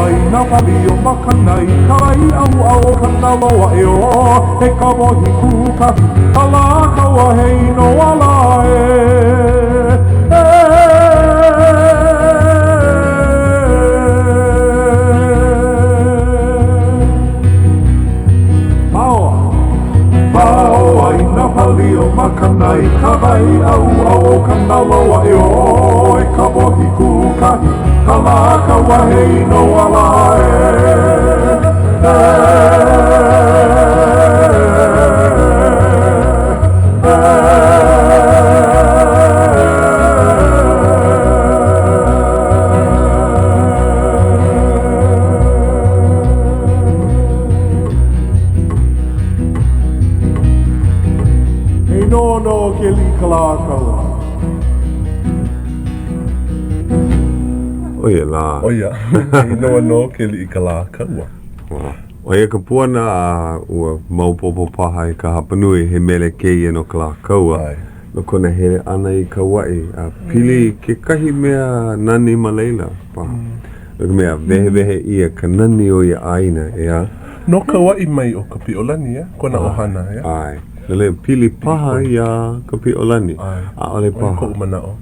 I nā pali o makana I kai au kana loa e o he ka mohi kukahi ka la kaua hei no ala Hawa I nā pali o makana I kai au kana loa e o he ka mohi kukahi ka la kaua hei no ala no ke li kalakaua.
Oia la.
Oia, no ke li kalakaua.
Oia ka puana ua maupopo paha I ka hapanui he mele keia no kalakaua. No kona hele ana I ka Hawai'i. Pili ke kahi mea nani ma leila paha. No ka mea vehe ia ka nani o ia aina ea.
No ka Hawai'i mai o ka piolani kona ohana
Ai. Nale pili paha ia ka piolani. Ole paha.
Ko manao.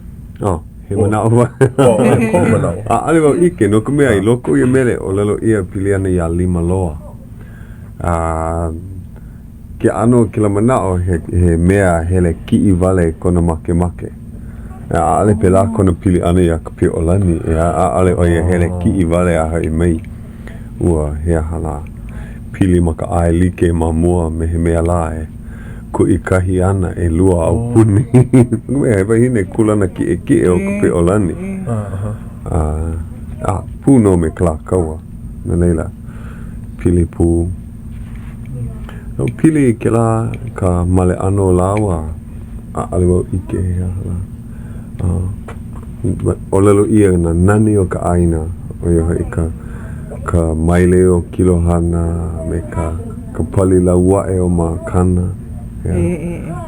He manao wa.
Ko manao.
Ale wau ike no ka mea I loko ia mele o lelo ia pili ana ia 5 loa. Ke ano ki la manao he mea hele ki'i wale kona make. Ale pela kona pili ana ia ka piolani. Ale o ia hele ki'i wale a hai mai. Ua hea hala. Pili maka ai like ma mua me he mea la Ko I kahi ana e lua au puni. Mea he wahine kulana ki o ka piolani. Puno me kalakaua. Na leila. Pili pu. No pili ke la ka male ano lawa. Ale wau ike hea hala. O lelo ia na nani o ka aina. O ia ka maile o kilohana me ka pali la wae o ma kana.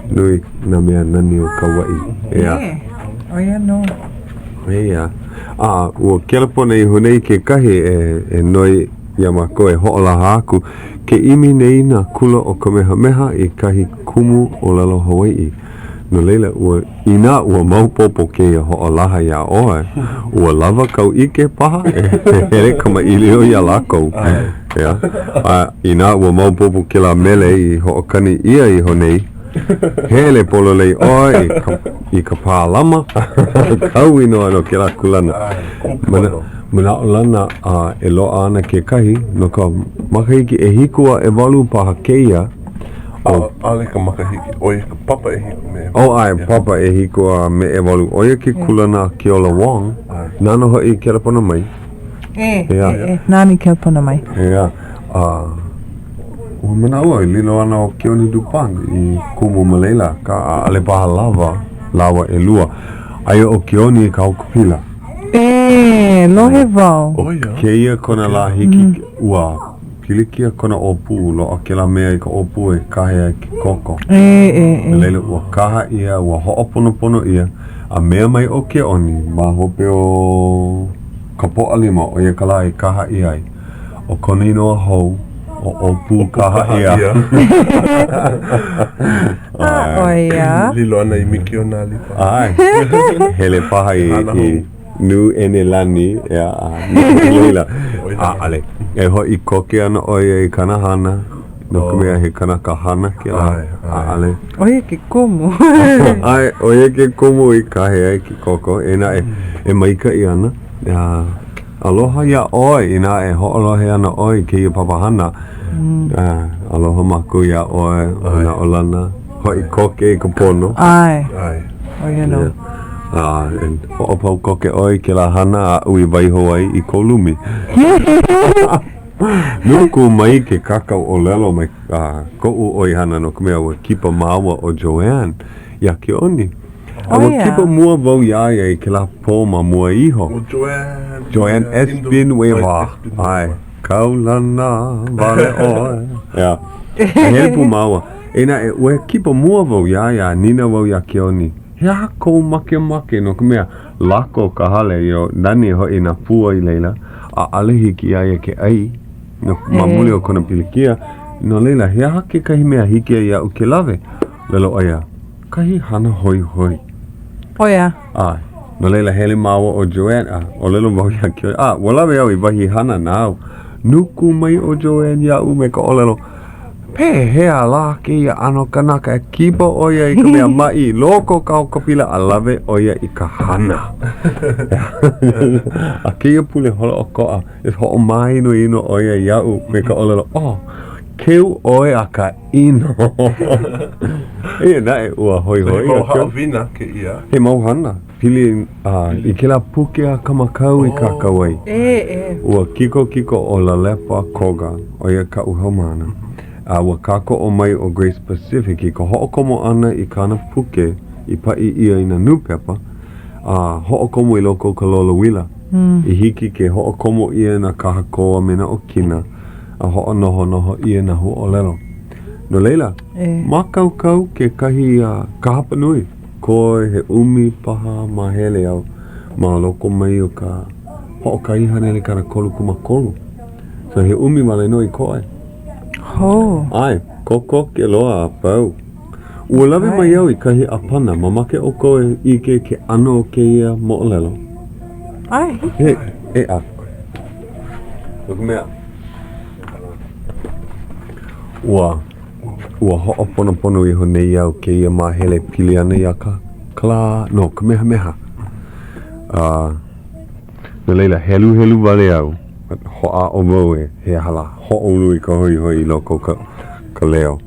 Nui na mea nani o ka Hawai'i.
Oia no.
Ea. Ua kelapona I honei ke kahi e noi ia mako e ho'olaha aku. Ke imi nei na kula o Kamehameha I kahi kumu o lalo Hawai'i. No leila ina ua maupopo ke ia ho'olaha ia oe. Ua lava kau ike paha hele kama ilio ia lakou. Ina ua maupopo ke la mele I ho'okani ia I honei. Hele polo lei oe I ka pālama. Kau ino ano ke la kulana. Mana o lana e loa ana ke kahi no ka makahiki e hikua e walu paha keia.
Ale ka makahiki, oia ka papa e hiku me.
Ai, papa e hikua me e walu. Oia ke kulana ki ola wang. Nano hoi ke rapona mai.
Nani ke rapona mai.
Ua mana ua I lilo ana o Keoni Dupang I kumu Malela ka ale paha lawa e lua. Aia o Keoni I ka haukupila.
Lohe wau.
Keia kona la hiki ua. Pilikia kona opu lo ke la mea I ka opu e kahea ki koko. Leila ua kaha ia, ua ho'oponopono ia. A mea mai o Keoni, ma hope o ka po'alima o ia kala I kaha ia ai. O kona inoa hou, o opu kaha ia.
Oia.
Lilo ana I miki o nā lipa.
Ai, hele paha I nu ene lani, leila. Ale. E ho I koke ana oia I kanahana. No ka mea he kanaka hana ke la. Ale.
Oia ke komo.
Ai, oia ke komo I kahea ki koko. Ena e maika I ana. Aloha ia oi. Ina e ho'olohe ana oi ke ia papahana. Aloha maku ia oi. Ona olana. Ho I koke I ka pono.
Ai. Oia no.
Ho'opau koke oi ke la hana a ui waiho ai I kolumi. Nuku mai ke kakau o lelo mai ko'u oi hana no kumea ua kipa maua o Joanne. Ia ke oni. Ua kipa mua vau iaia I ke la pō ma mua iho. Joanne Espin Wewa. Ai, kaulana vale oe. Ia. Hele pu maua. Ena ue kipa mua vau iaia nina vau ia keoni. Hea kou make no ka mea lako ka hale yo nani ho ina pua I leila. A alehi ki iaia ke ai. No mamuli o kona pilikia. No leila, hea hake kahi mea hiki ia u ke lave. Lelo aia, kahi hana hoi.
Oia.
Ai, no leila hele maua o Joanne, o lelo mau ia kia. Walawe au I wahi hana nao. Nuku mai o Joanne ia u me ka o lelo. Pe hea la ke ia ano kanaka e kipa oia I ka mea mai. Loko kau kapila a lave oia I ka hana. A kia pule hola o koa. Is ho o mai no ino oia ia u me ka o lelo. Keu oe a ka ino. Ia nae ua hoi.
Mau haawina ke ia.
He mau hana. Pili I ke la Puakea kamakau I kakawai. Ua kiko o la lepa koga o ia ka uhaumana. Ua kako o mai o Grace Pacific I ka hoʻokomo ana I kana puke I pai ia I na nupepa. Hoʻokomo I loko ka lolowila. I hiki ke hoʻokomo ia na kahakoa me na okina. A hoʻo noho ia na huʻolelo. No leila, makaukau ke kahi kahapa nui. Koe he umi paha ma hele au. Ma loko mai o ka hoʻokai hanele kana kolu kumakolu. So he umi male no I koe. Ai, koko ke loa a pau. Ua lawe mai au I kahi apana, mamake o koe I ke ano o ke ia moʻolelo.
Ai.
A. Look mea. Ua hoʻoponopono I ho nei au ke ia mahele pili ana I a ka kamehameha. No leila, helu wale au. Hoʻa o mau he hala hoʻolu I ka hoi I loko ka leo.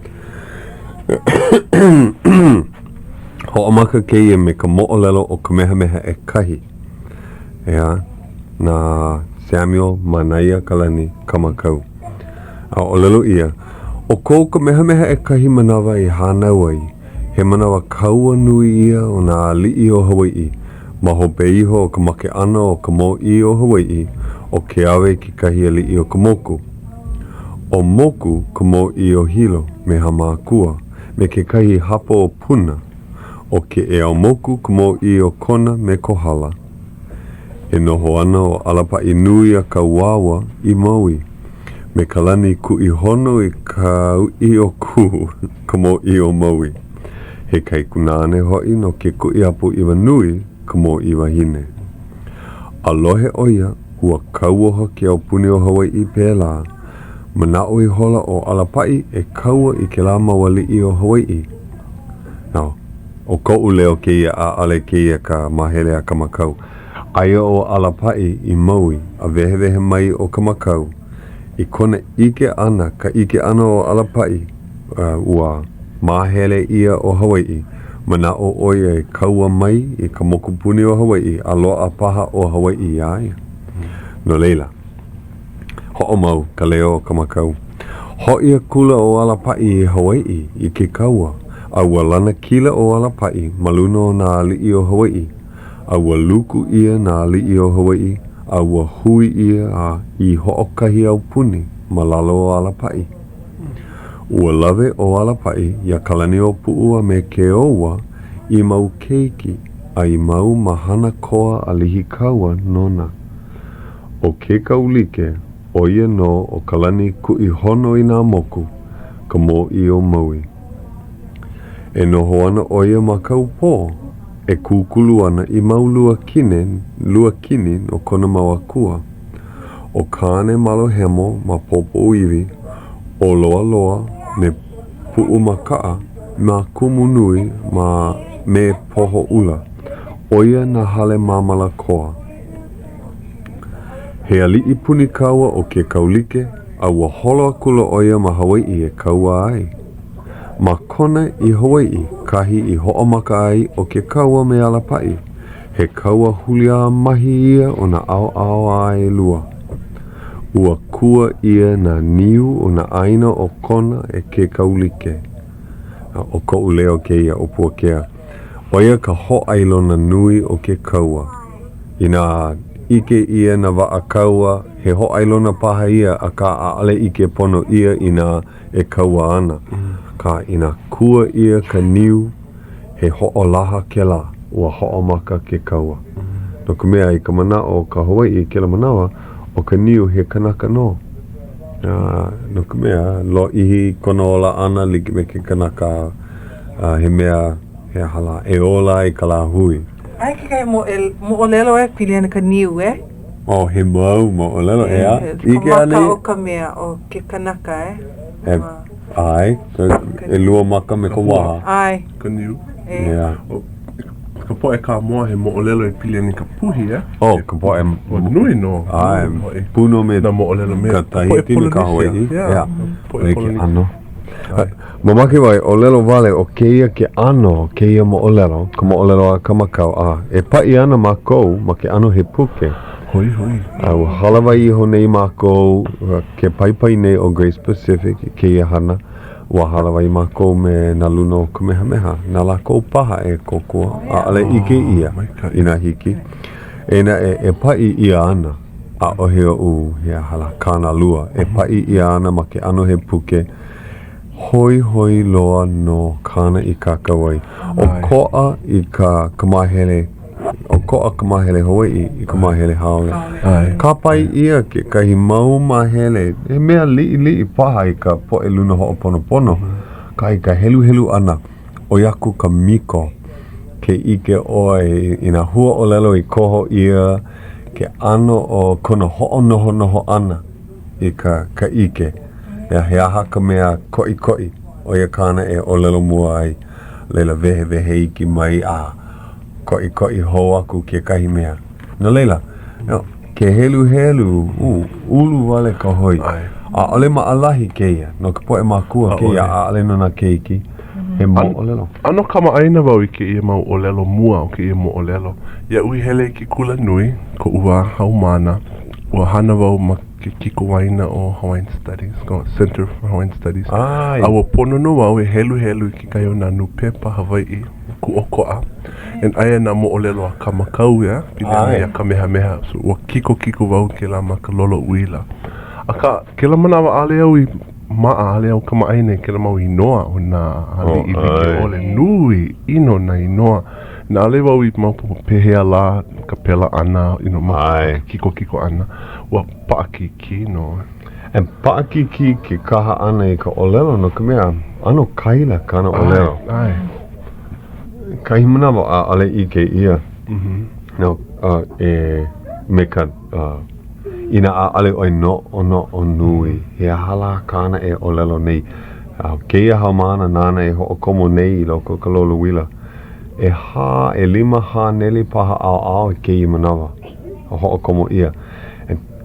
Hoʻomaka ke ia me ka moʻolelo o kamehameha e kahi. Ea, na Samuel Manaia Kalani Kamakau. O lelo ia. O kou ka mehameha e kahi manawa I hānau ai. He manawa kaua nui ia o nā li'i o Hawai'i. Ma hope iho o ka make ana o ka mō'i o Hawai'i. O ke awe ki kahi li'i o ka moku. O moku ka mō'i o hilo me hamakua. Me ke kahi hapo o puna. O ke e au moku ka mō'i o kona me kohala. E noho ana o alapa'i nui a ka wawa I maui. Me ka lani ku I hono I ka ui o ku ka mo I o maui. He kai kunane hoi no ke ku I apu iwa nui ka mo iwa hine. Alohe oia ua kaua hoki au puni o Hawai'i pēlā. Manao I hola o alapai e kaua I ke la mawali I o Hawai'i. Now, o ko'u leo ke ia a ale ke ia ka mahele a kamakau. Aia o alapai I maui a vehevehe mai o kamakau. I kona ike ana, ka ike ana o alapai ua mahele ia o Hawai'i. Mana o oia e kaua mai I ka mokupuni o Hawai'i a loa paha o Hawai'i iaia. No leila, ho'o mau ka leo kamakau. Ho'ia kula o alapai I Hawai'i I ke kaua. A ua lana kila o alapai maluna o nā li'i o Hawai'i. A ua luku ia nā li'i o Hawai'i. A ua hui ia I ho'okahi au puni ma lalo o alapai. Ua lawe o alapai ia kalani o pu'ua me ke oua I mau keiki a I mau mahana koa a lihi kaua nona. O ke kaulike o ia no o kalani ku I hono I nā moku ka mo I o maui. E noho ana o ia ma kau pō. E kukulu ana I mau lua kini o kona mawakua. O kāne malo hemo ma popo uiwi, o loa me pu'u makaa, ma kumu nui ma me poho ula. Oia na hale mamala koa. He ali'i puni kaua o ke kaulike, a ua holo akula oia ma Hawai'i e kaua ai. Ma kona I Hawai'i, kahi I ho'omaka ai o ke kaua me alapai. He kaua hulia mahi ia o na ao ai lua. Ua kua ia na niu o na aina o kona e ke kaulike. O ko'u leo ke ia o Puakea. Oia ka hoʻailona nui o ke kaua. Ina ike ia na wa kaua, he hoʻailona paha ia a ka a'ale ike pono ia ina e kaua ana. Ka ina kua ia ka niu, he hoʻolaha ke la, ua hoʻomaka ke kaua. No ka mea i ka mana o ka Hawai'i ke la manawa, o ka niu he kanaka no. No ka mea, lo ihi kona ola ana like me ke kanaka he mea he hala e ola i ka la hui.
Ai ke kai mo o lelo e pili ana ka niu e?
Oh, he mau mo o lelo e a.
Ike ane? Ka maka o ka mea o ke kanaka e?
Ai, e lua maka me ka waha.
Ai.
Ka niu.
Yeah.
Ka poe ka moa he mo o lelo e pili ani ka puhi
Oh, ka poe
o nui no.
Ai, puno me
na mo o lelo me
ka tahiti me ka Hawai'i.
Yeah.
Poe ke ano. Mamaki wai, o lelo wale o keia ke ano, keia mo o lelo, ka mo o lelo a kamakau e pai ana mākou ma ke ano he puke.
Hoi hoi.
Au halawai iho nei mākou ke paipai nei o Grace Pacific keia hana. Ua halawai mākou me na luna o kamehameha. Nā lākou paha e kokua, a ale ike ia ina hiki. Ena e pai ia ana, a ohe o hea hala kāna lua. E pai ia ana ma ke ano he puke, hoi hoi loa no kāna i kakawai. O koa i ka kamahele, o koa kamahele Hawai'i i kamahele haole. Ka pai ia ke kahi mau mahele, e mea li'i paha i ka poe luna ho'oponopono. Ka helu helu ana, o yaku ka miko, ke ike oe ina hua o lelo i koho ia, ke ano o kona ho'onoho ana i ka ike. He aha ka mea koi, o ia kāna e o lelo mua ai, leila vehe iki mai koi ho aku ke kahi mea. No leila, ke helu, ulu wale ka hoi. A ole maalahi keia, no ka poe mākua keia, a ale no na keiki, he mo o lelo.
Ano kama aina wau i ke ia mau o lelo mua o ke ia mo o lelo. Ia ui hele ki kula nui, ko ua haumana, ua hana wau ma ke kiko waina o Hawaiian Studies, ko Center for Hawaiian Studies. Awa pono no wau e helu i ki kai o na nupepa Hawai'i, ku okoa. En aia na mo o lelo a kamakau ia, pina ia kamehameha, so ua kiko wau ke la ma ka lolo uila. Aka, ke la manawa ale au i maa ale au kama aine ke la mau inoa o na hali i wiki ole nui ino na inoa. Na ale wau i maupo pehea la ka pela ana, kiko ana, ua paakiki no.
E paakiki ke kaha ana i ka olelo no ka mea, ano kaila kana olelo. Kahi manawa a ale ike ia. No, me ka ina a ale oi no o nui. He hala kana e olelo nei. Keia haumana nana e ho'okomo nei i loko ka lolo wila. E lima neli paha ao keia manawa. Ho'okomo ia.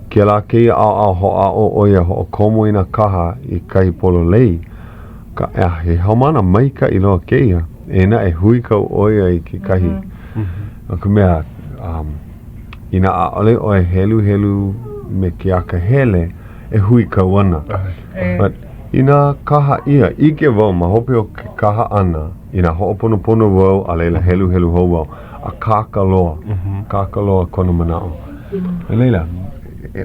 Ke la keia ao ho'ao oia ho'okomo ina kaha i kahi polo lei. Ka he haumana maika i loa keia. Ena e hui kau oia i ki kahi. Ka mea, ina a ole oe helu me ki aka hele, e hui kau ana. But ina kaha ia, ike wau, ma hope o kaha ana, ina ho'oponopono wau, a leila helu ho wau, a kakaloa kona manao. Leila,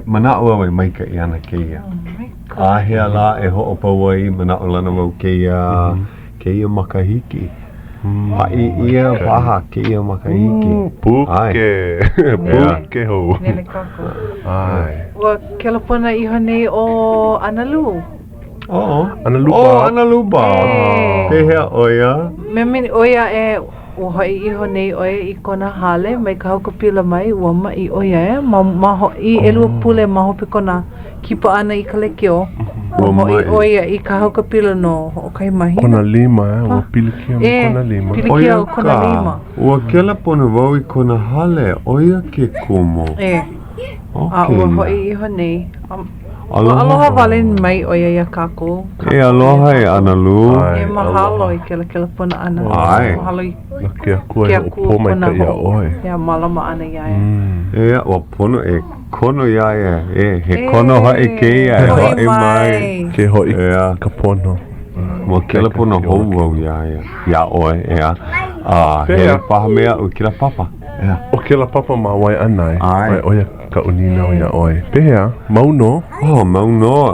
manao au e maika i ana keia. Ahea la e ho'opau ai, manao lana wau keia makahiki. Pai ia paha ke ia makahiki.
Puke ho.
Nele kako. Ua ke lapona iho nei o Analu.
Analu ba.
Pehea oia.
Memeni oia e ua hoi iho nei oia i kona hale, mai ka hauka pila mai, ua ma i oia i elua pule ma hopi kona kipa ana i ka lekio. Ua hoi oia i ka hauka pila no o kai mahina.
Kona lima, ua pilikia mo kona lima.
Pilikia o kona lima.
Ua ke lapona wau i kona hale, oia ke kumo.
Ua hoi iho nei. Aloha wale mai oia ia kako.
Aloha e Analu.
Mahalo i ke lapona ana. Mahalo i
ke akua e o poma i ka ia oe.
Malama ana iaia.
Ua pono e kono iaia. He kono hae keia.
He hoi mai.
Ke hoi ka pono.
Mua ke lapona hou au iaia. Ia oe, Hele paha mea o kila papa.
O kila papa ma wai anai.
Ai.
Oia ka unina o ia oi. Pehea, mauno?
Mauno,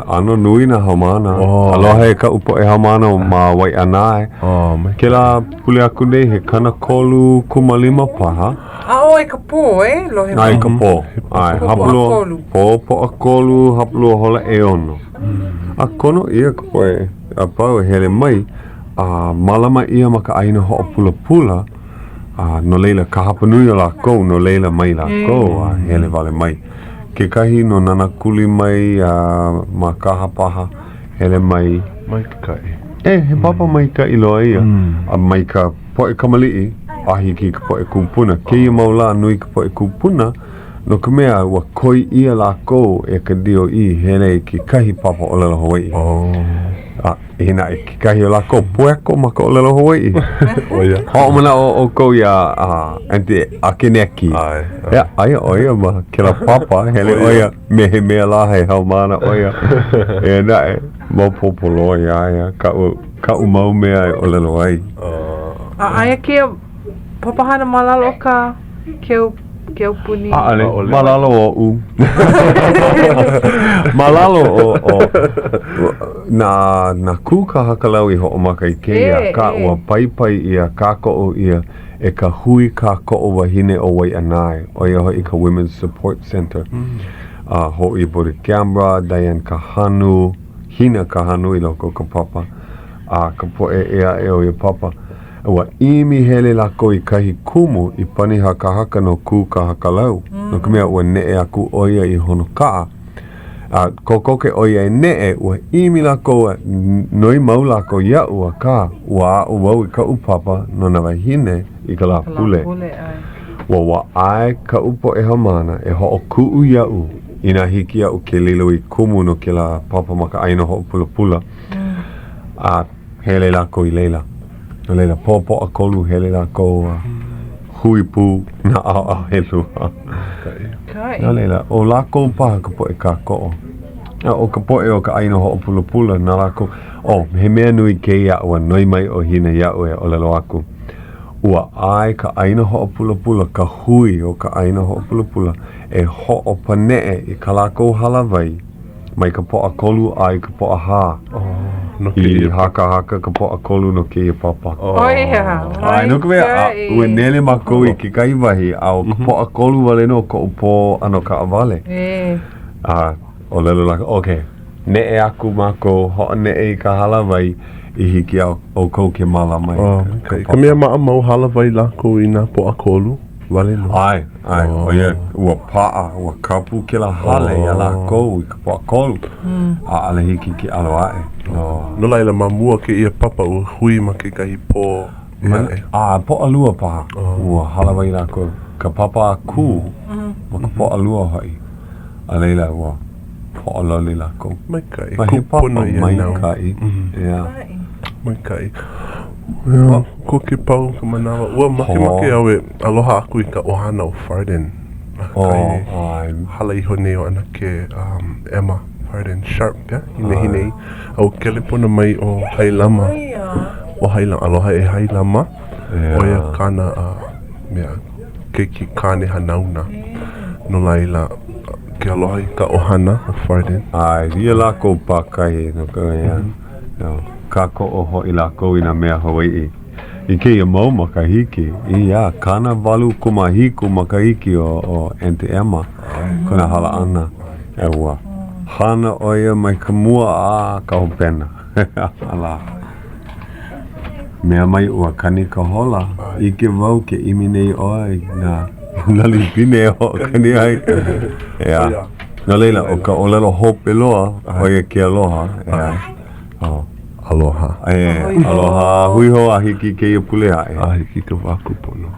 ano nui na haumana. Aloha e ka upo e haumana ma wai anai. Kila pule aku nei he kana kolu kumalima paha.
Oi ka pō, lohe
Ai ka pō. Ai, hapulua. Po a kolu, hapulua hola e ono. A kono ia ka po e, a pau e hele mai, malama ia maka aina ho pula pula, no leila ka hapanui o la kou, no leila mai la kou, hele vale mai. Ke kahi no nana kuli mai, ma ka hapaha, hele mai.
Mai kai.
He papa mai ka iloa ia, mai ka po e kamali'i, ahi ki ka po e kupuna. Ke ia maula nui ka po e kupuna, no ka mea ua koi ia la kou e ka dio I hele ki kahi papa o lelo Hawai'i. Hina e ki kahi o la kou pueko ma ka o lelo Hawai'i. Mana o kou ia ante a keneki. Aia oia ma kila papa hele oia mehe mea la hei haumana oia. E na e maupopolo ia ka umau mea o lelo ai.
Aia kia papahana malalo ka keu puni.
Malalo o u. Malalo o na ku ka hakalau I ho'omaka I keia ka ua paipai ia ka ko'o ia e ka hui ka ko'o wahine o wai anai o ia hoi ka Women's Support Center. Hoi Bori Camera, Diane Kahanu, Hina Kahanu I loko ka papa. Ka po e o ia papa. Ua imi hele lako I kahi kumu I pani haka no ku ka hakalau. No ka mea ua ne'e aku oia I hono kaa. Kokoke oia e ne'e ua imi lako noi mau lako ia ua ka. Ua a uau I ka upapa no na wahine I ka la pule. Ua ai ka upo e hamana e ho o kuu iau ina hiki au ke lilo I kumu no ke la papa maka aina ho pula pula. Hele lako I leila. No leila popo a kolu hele la ko hui pu na a helu. No leila o la ko paha ka po e ka ko. O ka po e o ka aina ho pula pula na la ko. He mea nui ke ia ua noi mai o hina ia ue o lelo aku. Ua ai ka aina ho pula pula ka hui o ka aina ho pula pula e ho o panee I ka la ko halavai mai ka po a kolu ai ka po a ha. No I haka ka po a kolu no ke papa. Ai no ka mea ue nele mako I ke kai wahi au ka po a kolu wale no ko upo ano ka avale. O lelo laka, okay. Ne e aku mako ho ne e ka halawai I hiki o kou ke mala mai.
Ka mea maa mau halawai lako I na po a kolu? Wale no?
Ai. O ia ua paa, ua kapu ke la hale ia la kou I ka po a kolu. Ale hiki ki aloae.
No laila mamua ke ia papa ua hui ma ke kahi po
po alua paha ua halawai lako ka papa a ku ma ka po alua hai a leila ua po aloli lako
mai kai
mahi papa mai kai
mai kai ko ke pau ka manawa ua make awe aloha aku I ka ohana o Farden hala I hone o ana ke Emma Farden Sharp hine au kele pona mai o hailama o hailama aloha e hailama o ia kana mea keiki kane hanauna no laila ke aloha I ka ohana o Farden
ia lako pakai no ka ia kako o ho I lako I na mea Hawai'i I ke ia mau makahiki ia kana walu kumahiku makahiki o Auntie Emma kona hala ana e ua hana oia mai ka mua ka hopena. Ala. Mea mai ua kani ka hola. I ke wau ke imi nei oi na nali pine o kani ai. Na leila o ka olelo hope loa oia ke aloha.
Aloha.
Aloha. Hui hoa hiki ke ia pule hae.
Hiki ka waku pono.